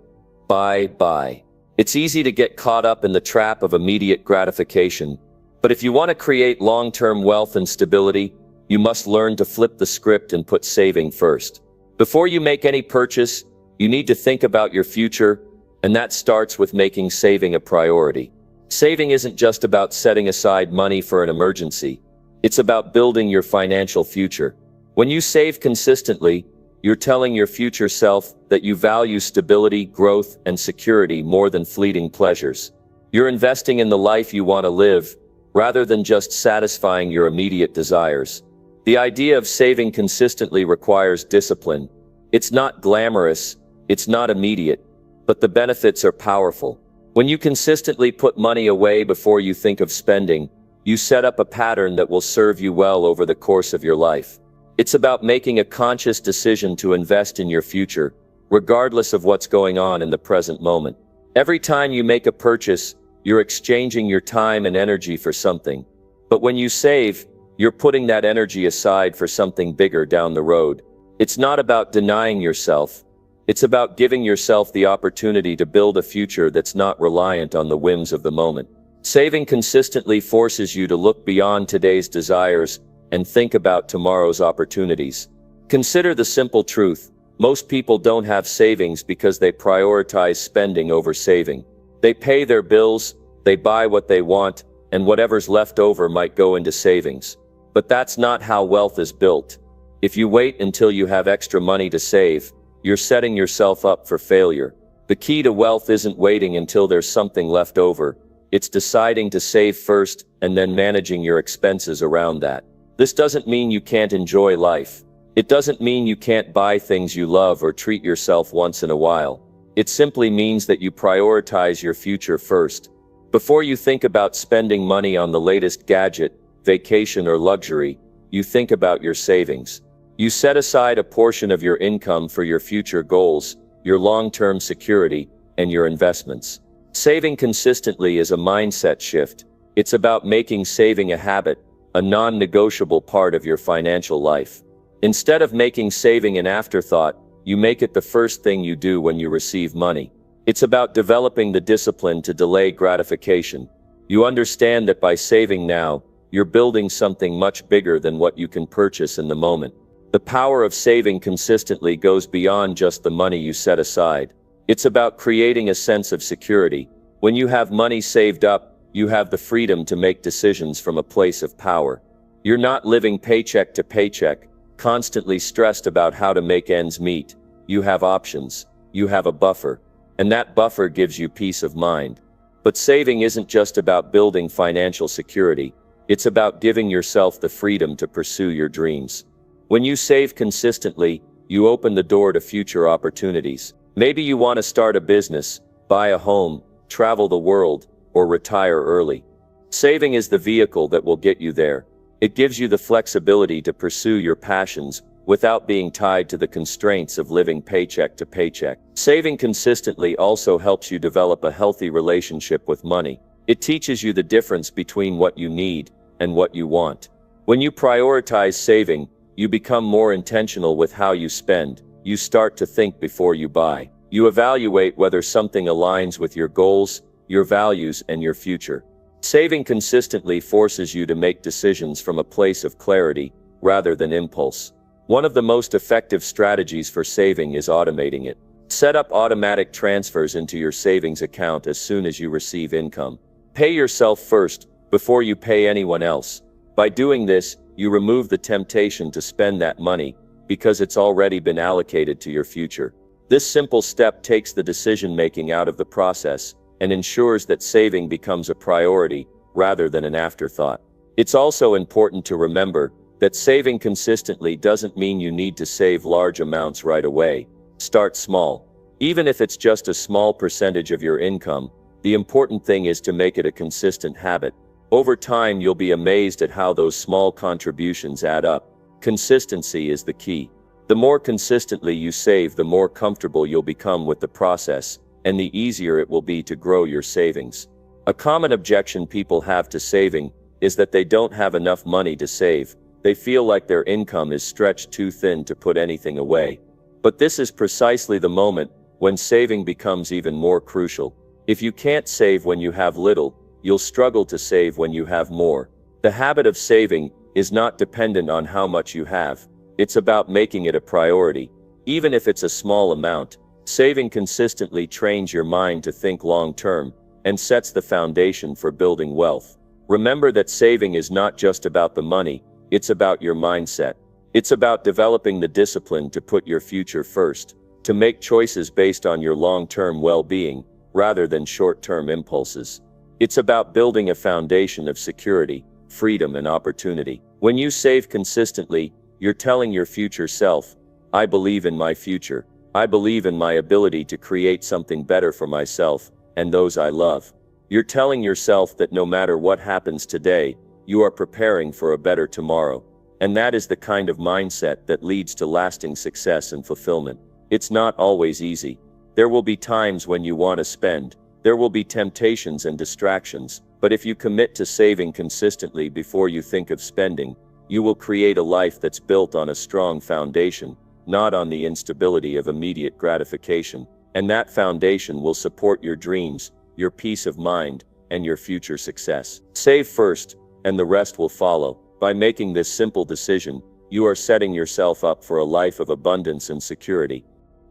It's easy to get caught up in the trap of immediate gratification. But if you want to create long-term wealth and stability, you must learn to flip the script and put saving first. Before you make any purchase, you need to think about your future, and that starts with making saving a priority. Saving isn't just about setting aside money for an emergency. It's about building your financial future. When you save consistently, you're telling your future self that you value stability, growth, and security more than fleeting pleasures. You're investing in the life you want to live, rather than just satisfying your immediate desires. The idea of saving consistently requires discipline. It's not glamorous, it's not immediate, but the benefits are powerful. When you consistently put money away before you think of spending, you set up a pattern that will serve you well over the course of your life. It's about making a conscious decision to invest in your future, regardless of what's going on in the present moment. Every time you make a purchase, you're exchanging your time and energy for something. But when you save, you're putting that energy aside for something bigger down the road. It's not about denying yourself. It's about giving yourself the opportunity to build a future that's not reliant on the whims of the moment. Saving consistently forces you to look beyond today's desires and think about tomorrow's opportunities. Consider the simple truth. Most people don't have savings because they prioritize spending over saving. They pay their bills, they buy what they want, and whatever's left over might go into savings. But that's not how wealth is built. If you wait until you have extra money to save, you're setting yourself up for failure. The key to wealth isn't waiting until there's something left over. It's deciding to save first and then managing your expenses around that. This doesn't mean you can't enjoy life. It doesn't mean you can't buy things you love or treat yourself once in a while. It simply means that you prioritize your future first. Before you think about spending money on the latest gadget, vacation, or luxury, you think about your savings. You set aside a portion of your income for your future goals, your long-term security, and your investments. Saving consistently is a mindset shift. It's about making saving a habit, a non-negotiable part of your financial life. Instead of making saving an afterthought, you make it the first thing you do when you receive money. It's about developing the discipline to delay gratification. You understand that by saving now, you're building something much bigger than what you can purchase in the moment. The power of saving consistently goes beyond just the money you set aside. It's about creating a sense of security. When you have money saved up, you have the freedom to make decisions from a place of power. You're not living paycheck to paycheck, constantly stressed about how to make ends meet. You have options. You have a buffer. And that buffer gives you peace of mind. But saving isn't just about building financial security. It's about giving yourself the freedom to pursue your dreams. When you save consistently, you open the door to future opportunities. Maybe you want to start a business, buy a home, travel the world, or retire early. Saving is the vehicle that will get you there. It gives you the flexibility to pursue your passions without being tied to the constraints of living paycheck to paycheck. Saving consistently also helps you develop a healthy relationship with money. It teaches you the difference between what you need and what you want. When you prioritize saving, you become more intentional with how you spend. You start to think before you buy. You evaluate whether something aligns with your goals, your values, and your future. Saving consistently forces you to make decisions from a place of clarity, rather than impulse. One of the most effective strategies for saving is automating it. Set up automatic transfers into your savings account as soon as you receive income. Pay yourself first, before you pay anyone else. By doing this, you remove the temptation to spend that money, because it's already been allocated to your future. This simple step takes the decision-making out of the process, and ensures that saving becomes a priority, rather than an afterthought. It's also important to remember that saving consistently doesn't mean you need to save large amounts right away. Start small. Even if it's just a small percentage of your income, the important thing is to make it a consistent habit. Over time, you'll be amazed at how those small contributions add up. Consistency is the key. The more consistently you save, the more comfortable you'll become with the process, and the easier it will be to grow your savings. A common objection people have to saving is that they don't have enough money to save. They feel like their income is stretched too thin to put anything away. But this is precisely the moment when saving becomes even more crucial. If you can't save when you have little, you'll struggle to save when you have more. The habit of saving is not dependent on how much you have. It's about making it a priority. Even if it's a small amount, saving consistently trains your mind to think long-term and sets the foundation for building wealth. Remember that saving is not just about the money, it's about your mindset. It's about developing the discipline to put your future first, to make choices based on your long-term well-being, rather than short-term impulses. It's about building a foundation of security, freedom, and opportunity. When you save consistently, you're telling your future self, I believe in my future. I believe in my ability to create something better for myself and those I love. You're telling yourself that no matter what happens today, you are preparing for a better tomorrow. And that is the kind of mindset that leads to lasting success and fulfillment. It's not always easy. There will be times when you want to spend. There will be temptations and distractions. But if you commit to saving consistently before you think of spending, you will create a life that's built on a strong foundation, not on the instability of immediate gratification. And that foundation will support your dreams, your peace of mind, and your future success. Save first, and the rest will follow. By making this simple decision, you are setting yourself up for a life of abundance and security.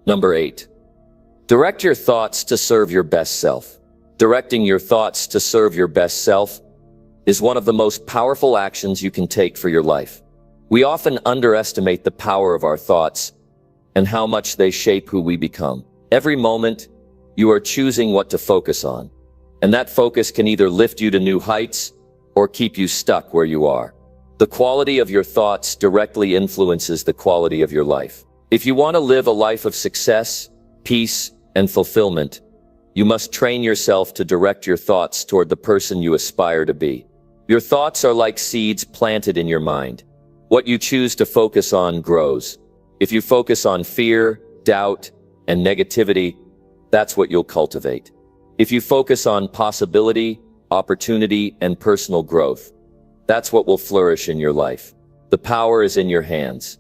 Number 8. Direct your thoughts to serve your best self. Directing your thoughts to serve your best self is one of the most powerful actions you can take for your life. We often underestimate the power of our thoughts and how much they shape who we become. Every moment, you are choosing what to focus on, and that focus can either lift you to new heights or keep you stuck where you are. The quality of your thoughts directly influences the quality of your life. If you want to live a life of success, peace, and fulfillment, you must train yourself to direct your thoughts toward the person you aspire to be. Your thoughts are like seeds planted in your mind. What you choose to focus on grows. If you focus on fear, doubt, and negativity, that's what you'll cultivate. If you focus on possibility, opportunity, and personal growth, that's what will flourish in your life. The power is in your hands.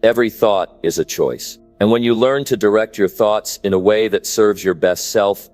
Every thought is a choice. And when you learn to direct your thoughts in a way that serves your best self,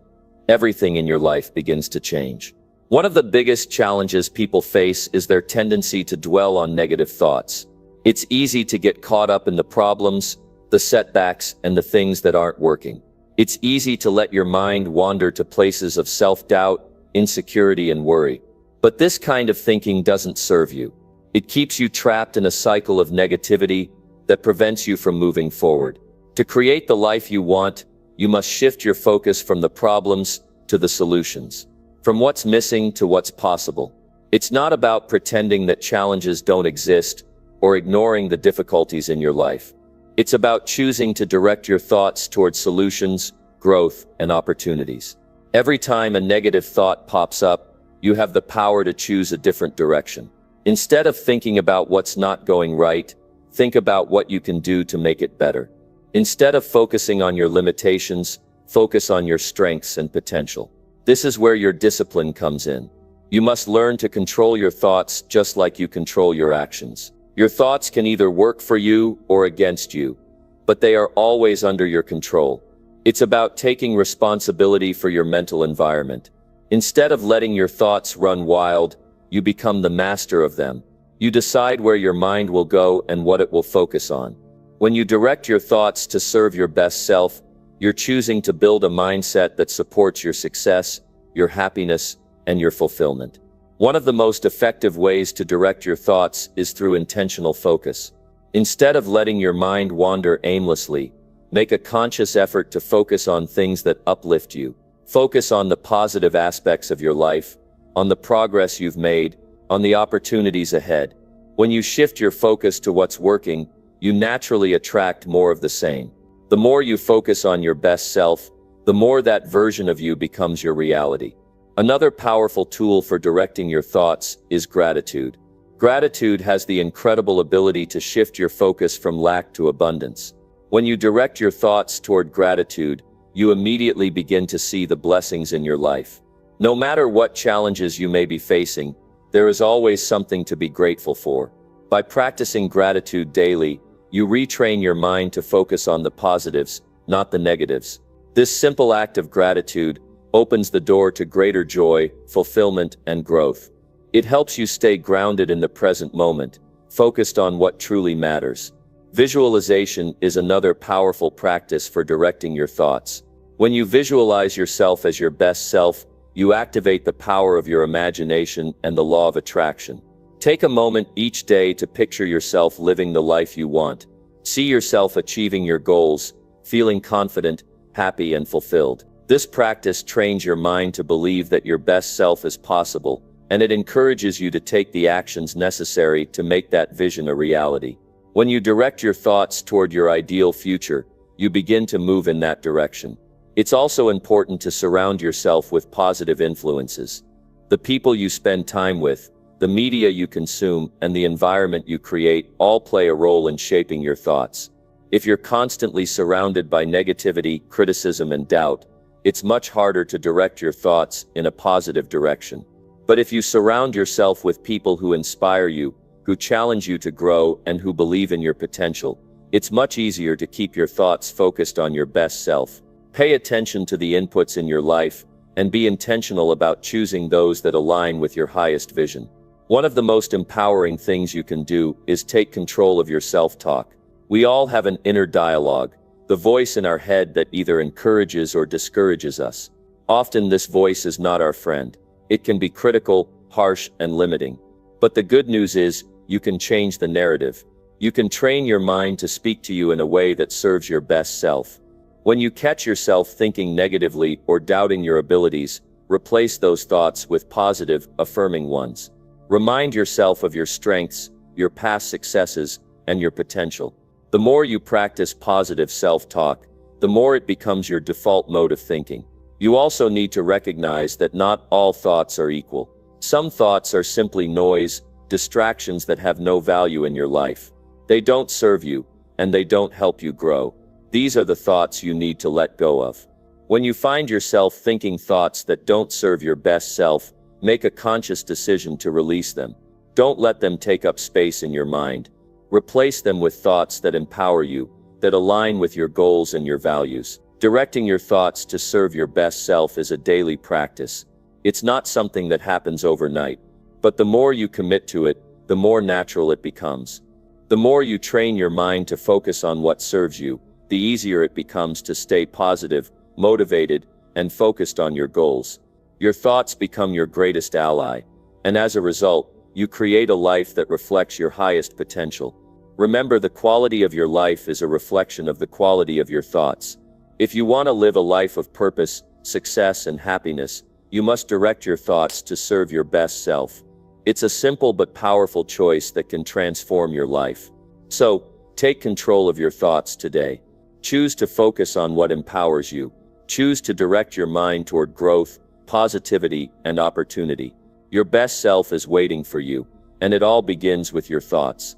everything in your life begins to change. One of the biggest challenges people face is their tendency to dwell on negative thoughts. It's easy to get caught up in the problems, the setbacks, and the things that aren't working. It's easy to let your mind wander to places of self-doubt, insecurity, and worry. But this kind of thinking doesn't serve you. It keeps you trapped in a cycle of negativity that prevents you from moving forward. To create the life you want, you must shift your focus from the problems to the solutions, from what's missing to what's possible. It's not about pretending that challenges don't exist or ignoring the difficulties in your life. It's about choosing to direct your thoughts towards solutions, growth, and opportunities. Every time a negative thought pops up, you have the power to choose a different direction. Instead of thinking about what's not going right, think about what you can do to make it better. Instead of focusing on your limitations, focus on your strengths and potential. This is where your discipline comes in. You must learn to control your thoughts just like you control your actions. Your thoughts can either work for you or against you, but they are always under your control. It's about taking responsibility for your mental environment. Instead of letting your thoughts run wild, you become the master of them. You decide where your mind will go and what it will focus on. When you direct your thoughts to serve your best self, you're choosing to build a mindset that supports your success, your happiness, and your fulfillment. One of the most effective ways to direct your thoughts is through intentional focus. Instead of letting your mind wander aimlessly, make a conscious effort to focus on things that uplift you. Focus on the positive aspects of your life, on the progress you've made, on the opportunities ahead. When you shift your focus to what's working, you naturally attract more of the same. The more you focus on your best self, the more that version of you becomes your reality. Another powerful tool for directing your thoughts is gratitude. Gratitude has the incredible ability to shift your focus from lack to abundance. When you direct your thoughts toward gratitude, you immediately begin to see the blessings in your life. No matter what challenges you may be facing, there is always something to be grateful for. By practicing gratitude daily, you retrain your mind to focus on the positives, not the negatives. This simple act of gratitude opens the door to greater joy, fulfillment, and growth. It helps you stay grounded in the present moment, focused on what truly matters. Visualization is another powerful practice for directing your thoughts. When you visualize yourself as your best self, you activate the power of your imagination and the law of attraction. Take a moment each day to picture yourself living the life you want. See yourself achieving your goals, feeling confident, happy, and fulfilled. This practice trains your mind to believe that your best self is possible, and it encourages you to take the actions necessary to make that vision a reality. When you direct your thoughts toward your ideal future, you begin to move in that direction. It's also important to surround yourself with positive influences. The people you spend time with, the media you consume, and the environment you create all play a role in shaping your thoughts. If you're constantly surrounded by negativity, criticism, and doubt, it's much harder to direct your thoughts in a positive direction. But if you surround yourself with people who inspire you, who challenge you to grow, and who believe in your potential, it's much easier to keep your thoughts focused on your best self. Pay attention to the inputs in your life, and be intentional about choosing those that align with your highest vision. One of the most empowering things you can do is take control of your self-talk. We all have an inner dialogue, the voice in our head that either encourages or discourages us. Often this voice is not our friend. It can be critical, harsh, and limiting. But the good news is, you can change the narrative. You can train your mind to speak to you in a way that serves your best self. When you catch yourself thinking negatively or doubting your abilities, replace those thoughts with positive, affirming ones. Remind yourself of your strengths, your past successes, and your potential. The more you practice positive self-talk, the more it becomes your default mode of thinking. You also need to recognize that not all thoughts are equal. Some thoughts are simply noise, distractions that have no value in your life. They don't serve you, and they don't help you grow. These are the thoughts you need to let go of. When you find yourself thinking thoughts that don't serve your best self, make a conscious decision to release them. Don't let them take up space in your mind. Replace them with thoughts that empower you, that align with your goals and your values. Directing your thoughts to serve your best self is a daily practice. It's not something that happens overnight. But the more you commit to it, the more natural it becomes. The more you train your mind to focus on what serves you, the easier it becomes to stay positive, motivated, and focused on your goals. Your thoughts become your greatest ally, and as a result, you create a life that reflects your highest potential. Remember, the quality of your life is a reflection of the quality of your thoughts. If you want to live a life of purpose, success, and happiness, you must direct your thoughts to serve your best self. It's a simple but powerful choice that can transform your life. So, take control of your thoughts today. Choose to focus on what empowers you. Choose to direct your mind toward growth, positivity, and opportunity. Your best self is waiting for you, and it all begins with your thoughts.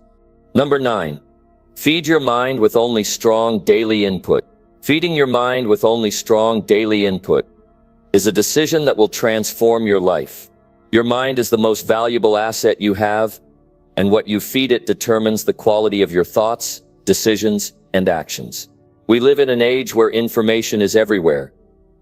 Number 9. Feed your mind with only strong daily input. Feeding your mind with only strong daily input is a decision that will transform your life. Your mind is the most valuable asset you have, and what you feed it determines the quality of your thoughts, decisions, and actions. We live in an age where information is everywhere,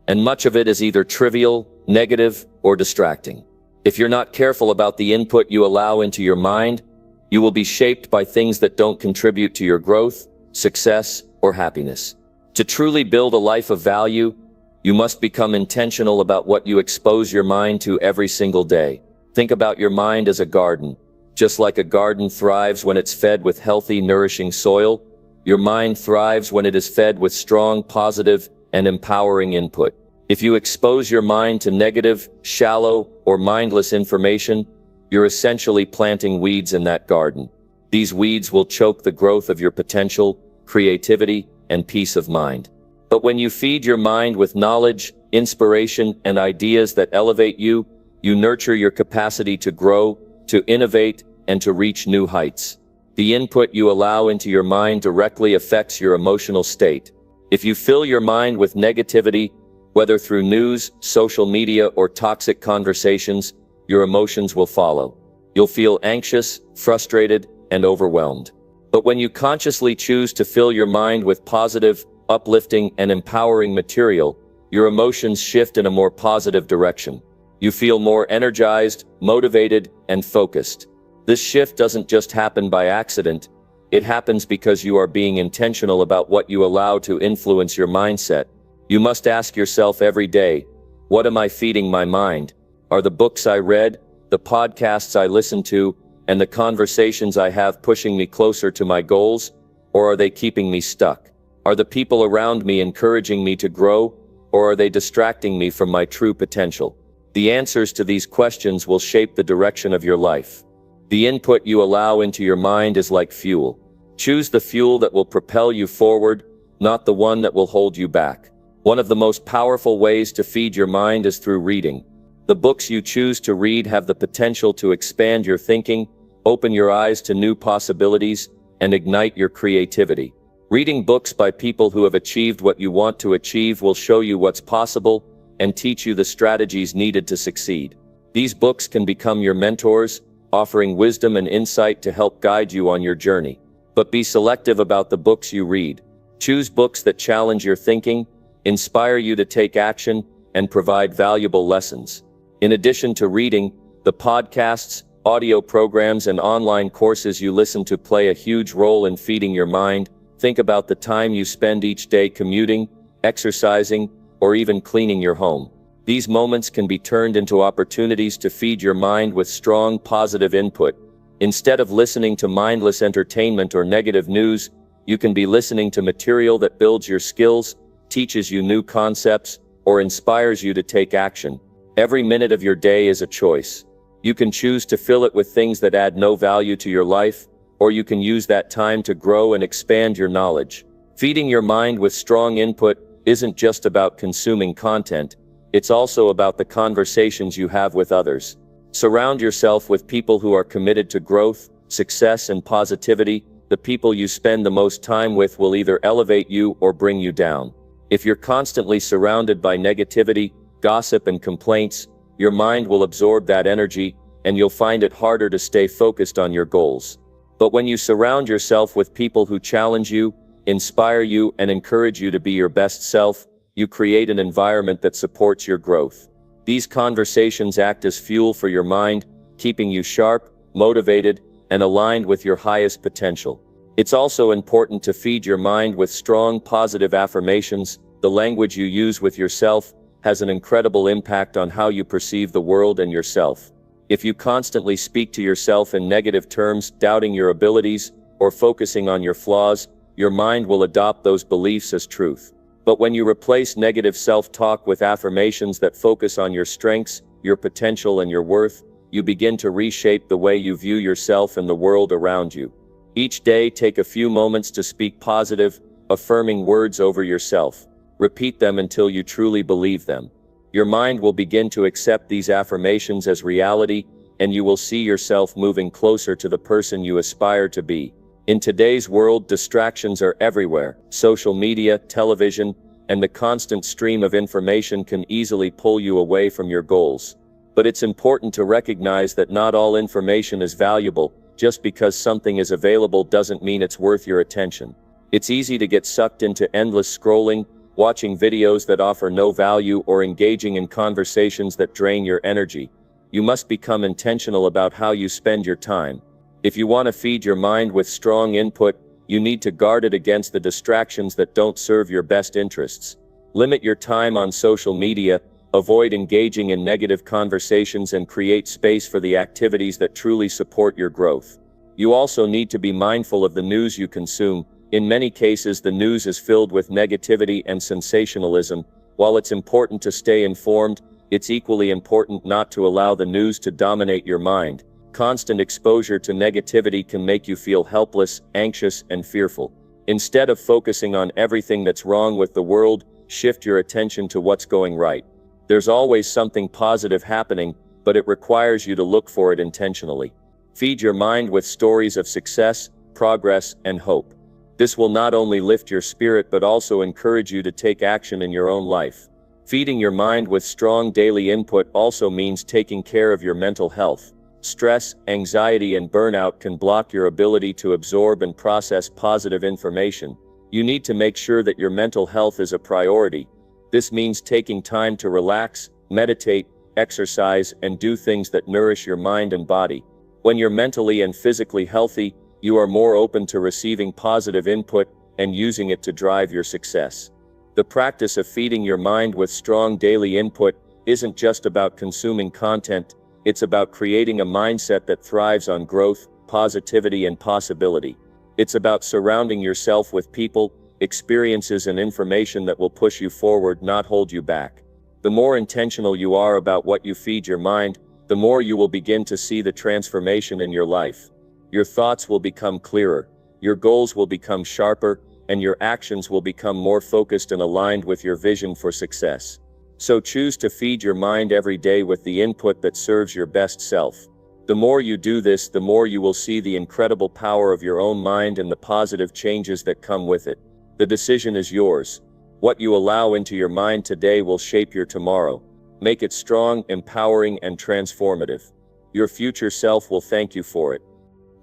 and much of it is either trivial, negative, or distracting. If you're not careful about the input you allow into your mind, you will be shaped by things that don't contribute to your growth, success, or happiness. To truly build a life of value, you must become intentional about what you expose your mind to every single day. Think about your mind as a garden. Just like a garden thrives when it's fed with healthy, nourishing soil, your mind thrives when it is fed with strong, positive, and empowering input. If you expose your mind to negative, shallow, or mindless information, you're essentially planting weeds in that garden. These weeds will choke the growth of your potential, creativity, and peace of mind. But when you feed your mind with knowledge, inspiration, and ideas that elevate you, you nurture your capacity to grow, to innovate, and to reach new heights. The input you allow into your mind directly affects your emotional state. If you fill your mind with negativity, whether through news, social media, or toxic conversations, your emotions will follow. You'll feel anxious, frustrated, and overwhelmed. But when you consciously choose to fill your mind with positive, uplifting, and empowering material, your emotions shift in a more positive direction. You feel more energized, motivated, and focused. This shift doesn't just happen by accident. It happens because you are being intentional about what you allow to influence your mindset. You must ask yourself every day, what am I feeding my mind? Are the books I read, the podcasts I listen to, and the conversations I have pushing me closer to my goals, or are they keeping me stuck? Are the people around me encouraging me to grow, or are they distracting me from my true potential? The answers to these questions will shape the direction of your life. The input you allow into your mind is like fuel. Choose the fuel that will propel you forward, not the one that will hold you back. One of the most powerful ways to feed your mind is through reading. The books you choose to read have the potential to expand your thinking, open your eyes to new possibilities, and ignite your creativity. Reading books by people who have achieved what you want to achieve will show you what's possible and teach you the strategies needed to succeed. These books can become your mentors, offering wisdom and insight to help guide you on your journey. But be selective about the books you read. Choose books that challenge your thinking, inspire you to take action, and provide valuable lessons. In addition to reading, the podcasts, audio programs, and online courses you listen to play a huge role in feeding your mind. Think about the time you spend each day commuting, exercising, or even cleaning your home. These moments can be turned into opportunities to feed your mind with strong, positive input. Instead of listening to mindless entertainment or negative news, you can be listening to material that builds your skills, teaches you new concepts, or inspires you to take action. Every minute of your day is a choice. You can choose to fill it with things that add no value to your life, or you can use that time to grow and expand your knowledge. Feeding your mind with strong input isn't just about consuming content, it's also about the conversations you have with others. Surround yourself with people who are committed to growth, success, and positivity. The people you spend the most time with will either elevate you or bring you down. If you're constantly surrounded by negativity, gossip, and complaints, your mind will absorb that energy, and you'll find it harder to stay focused on your goals. But when you surround yourself with people who challenge you, inspire you, and encourage you to be your best self, you create an environment that supports your growth. These conversations act as fuel for your mind, keeping you sharp, motivated, and aligned with your highest potential. It's also important to feed your mind with strong, positive affirmations. The language you use with yourself has an incredible impact on how you perceive the world and yourself. If you constantly speak to yourself in negative terms, doubting your abilities, or focusing on your flaws, your mind will adopt those beliefs as truth. But when you replace negative self-talk with affirmations that focus on your strengths, your potential, and your worth, you begin to reshape the way you view yourself and the world around you. Each day, take a few moments to speak positive, affirming words over yourself. Repeat them until you truly believe them. Your mind will begin to accept these affirmations as reality, and you will see yourself moving closer to the person you aspire to be. In today's world, distractions are everywhere. Social media, television, and the constant stream of information can easily pull you away from your goals. But it's important to recognize that not all information is valuable. Just because something is available doesn't mean it's worth your attention. It's easy to get sucked into endless scrolling, watching videos that offer no value, or engaging in conversations that drain your energy. You must become intentional about how you spend your time. If you want to feed your mind with strong input, you need to guard it against the distractions that don't serve your best interests. Limit your time on social media, avoid engaging in negative conversations, and create space for the activities that truly support your growth. You also need to be mindful of the news you consume. In many cases, the news is filled with negativity and sensationalism. While it's important to stay informed, it's equally important not to allow the news to dominate your mind. Constant exposure to negativity can make you feel helpless, anxious, and fearful. Instead of focusing on everything that's wrong with the world, shift your attention to what's going right. There's always something positive happening, but it requires you to look for it intentionally. Feed your mind with stories of success, progress, and hope. This will not only lift your spirit but also encourage you to take action in your own life. Feeding your mind with strong daily input also means taking care of your mental health. Stress, anxiety, and burnout can block your ability to absorb and process positive information. You need to make sure that your mental health is a priority. This means taking time to relax, meditate, exercise, and do things that nourish your mind and body. When you're mentally and physically healthy, you are more open to receiving positive input and using it to drive your success. The practice of feeding your mind with strong daily input isn't just about consuming content, it's about creating a mindset that thrives on growth, positivity, and possibility. It's about surrounding yourself with people, experiences, and information that will push you forward, not hold you back. The more intentional you are about what you feed your mind, the more you will begin to see the transformation in your life. Your thoughts will become clearer, your goals will become sharper, and your actions will become more focused and aligned with your vision for success. So choose to feed your mind every day with the input that serves your best self. The more you do this, the more you will see the incredible power of your own mind and the positive changes that come with it. The decision is yours. What you allow into your mind today will shape your tomorrow. Make it strong, empowering, and transformative. Your future self will thank you for it.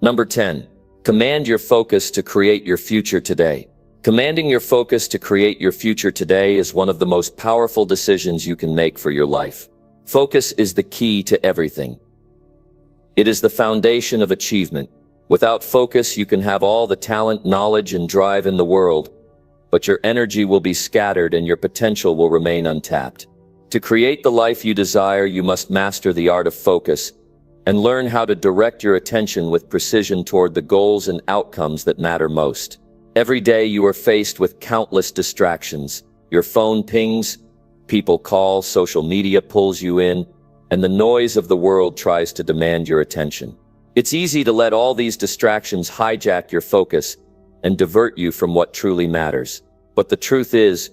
Number 10. Command your focus to create your future today. Commanding your focus to create your future today is one of the most powerful decisions you can make for your life. Focus is the key to everything. It is the foundation of achievement. Without focus, you can have all the talent, knowledge, and drive in the world, but your energy will be scattered and your potential will remain untapped. To create the life you desire, you must master the art of focus and learn how to direct your attention with precision toward the goals and outcomes that matter most. Every day you are faced with countless distractions. Your phone pings, people call, social media pulls you in, and the noise of the world tries to demand your attention. It's easy to let all these distractions hijack your focus and divert you from what truly matters. But the truth is,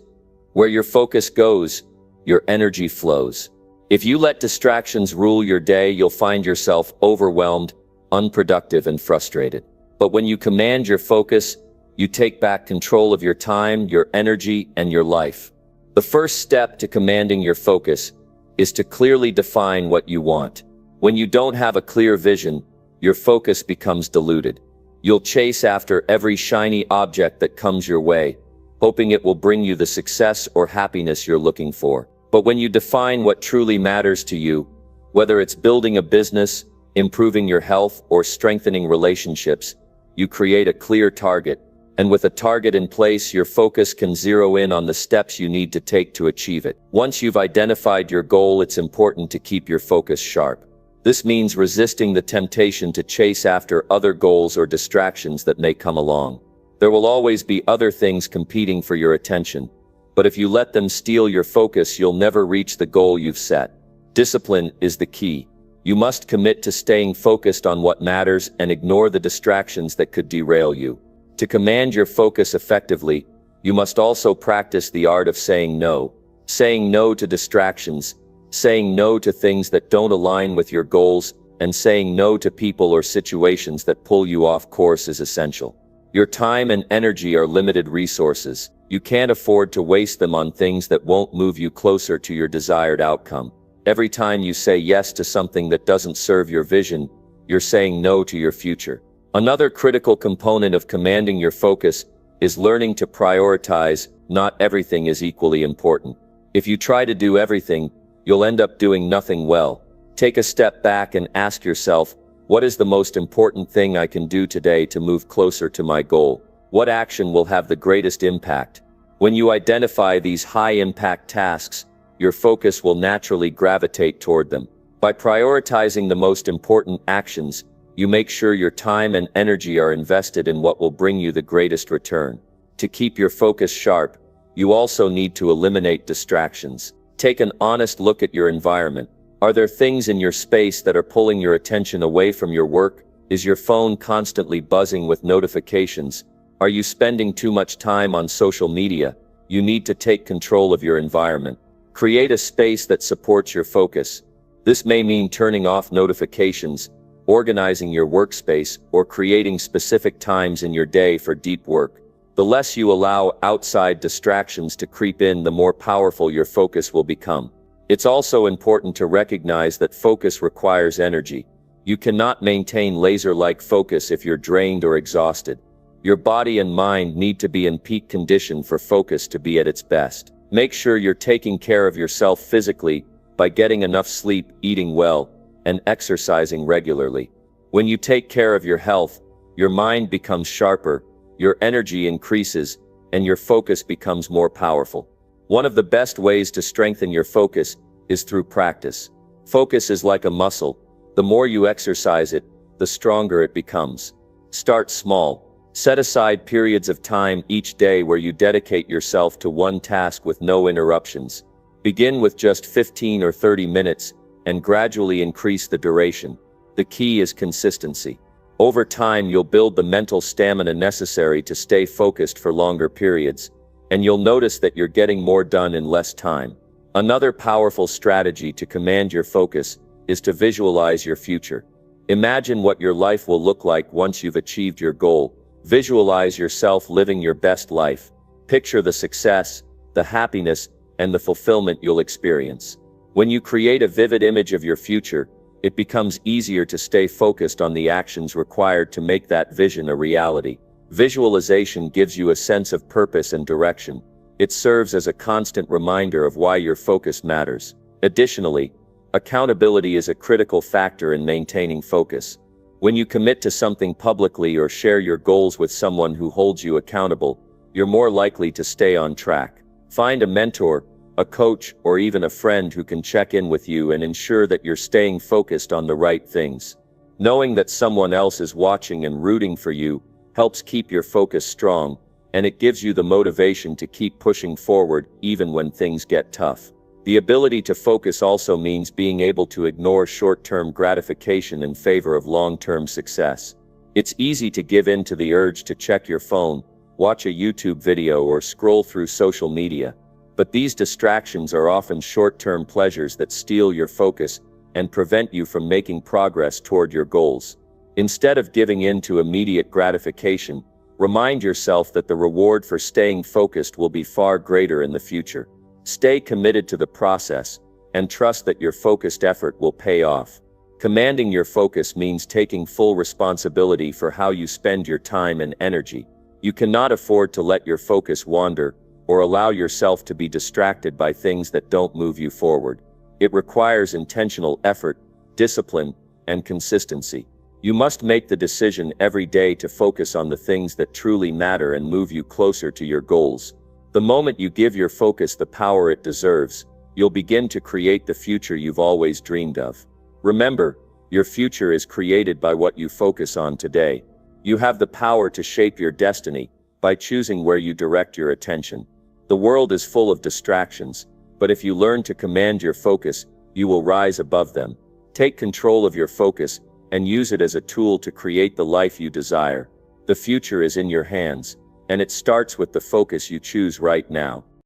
where your focus goes, your energy flows. If you let distractions rule your day, you'll find yourself overwhelmed, unproductive, and frustrated. But when you command your focus, you take back control of your time, your energy, and your life. The first step to commanding your focus is to clearly define what you want. When you don't have a clear vision, your focus becomes diluted. You'll chase after every shiny object that comes your way, hoping it will bring you the success or happiness you're looking for. But when you define what truly matters to you, whether it's building a business, improving your health, or strengthening relationships, you create a clear target. And with a target in place, your focus can zero in on the steps you need to take to achieve it. Once you've identified your goal, it's important to keep your focus sharp. This means resisting the temptation to chase after other goals or distractions that may come along. There will always be other things competing for your attention, but if you let them steal your focus, you'll never reach the goal you've set. Discipline is the key. You must commit to staying focused on what matters and ignore the distractions that could derail you. To command your focus effectively, you must also practice the art of saying no. Saying no to distractions, saying no to things that don't align with your goals, and saying no to people or situations that pull you off course is essential. Your time and energy are limited resources. You can't afford to waste them on things that won't move you closer to your desired outcome. Every time you say yes to something that doesn't serve your vision, you're saying no to your future. Another critical component of commanding your focus is learning to prioritize. Not everything is equally important. If you try to do everything, you'll end up doing nothing well. Take a step back and ask yourself, what is the most important thing I can do today to move closer to my goal? What action will have the greatest impact? When you identify these high-impact tasks, your focus will naturally gravitate toward them. By prioritizing the most important actions, you make sure your time and energy are invested in what will bring you the greatest return. To keep your focus sharp, you also need to eliminate distractions. Take an honest look at your environment. Are there things in your space that are pulling your attention away from your work? Is your phone constantly buzzing with notifications? Are you spending too much time on social media? You need to take control of your environment. Create a space that supports your focus. This may mean turning off notifications, organizing your workspace, or creating specific times in your day for deep work. The less you allow outside distractions to creep in, the more powerful your focus will become. It's also important to recognize that focus requires energy. You cannot maintain laser-like focus if you're drained or exhausted. Your body and mind need to be in peak condition for focus to be at its best. Make sure you're taking care of yourself physically by getting enough sleep, eating well, and exercising regularly. When you take care of your health, your mind becomes sharper, your energy increases, and your focus becomes more powerful. One of the best ways to strengthen your focus is through practice. Focus is like a muscle. The more you exercise it, the stronger it becomes. Start small. Set aside periods of time each day where you dedicate yourself to one task with no interruptions. Begin with just 15 or 30 minutes and gradually increase the duration. The key is consistency. Over time, you'll build the mental stamina necessary to stay focused for longer periods, and you'll notice that you're getting more done in less time. Another powerful strategy to command your focus is to visualize your future. Imagine what your life will look like once you've achieved your goal. Visualize yourself living your best life. Picture the success, the happiness, and the fulfillment you'll experience. When you create a vivid image of your future, it becomes easier to stay focused on the actions required to make that vision a reality. Visualization gives you a sense of purpose and direction. It serves as a constant reminder of why your focus matters. Additionally, accountability is a critical factor in maintaining focus. When you commit to something publicly or share your goals with someone who holds you accountable, you're more likely to stay on track. Find a mentor, a coach, or even a friend who can check in with you and ensure that you're staying focused on the right things. Knowing that someone else is watching and rooting for you helps keep your focus strong, and it gives you the motivation to keep pushing forward even when things get tough. The ability to focus also means being able to ignore short-term gratification in favor of long-term success. It's easy to give in to the urge to check your phone, watch a YouTube video, or scroll through social media. But these distractions are often short-term pleasures that steal your focus and prevent you from making progress toward your goals. Instead of giving in to immediate gratification, remind yourself that the reward for staying focused will be far greater in the future. Stay committed to the process, and trust that your focused effort will pay off. Commanding your focus means taking full responsibility for how you spend your time and energy. You cannot afford to let your focus wander, or allow yourself to be distracted by things that don't move you forward. It requires intentional effort, discipline, and consistency. You must make the decision every day to focus on the things that truly matter and move you closer to your goals. The moment you give your focus the power it deserves, you'll begin to create the future you've always dreamed of. Remember, your future is created by what you focus on today. You have the power to shape your destiny by choosing where you direct your attention. The world is full of distractions, but if you learn to command your focus, you will rise above them. Take control of your focus and use it as a tool to create the life you desire. The future is in your hands, and it starts with the focus you choose right now.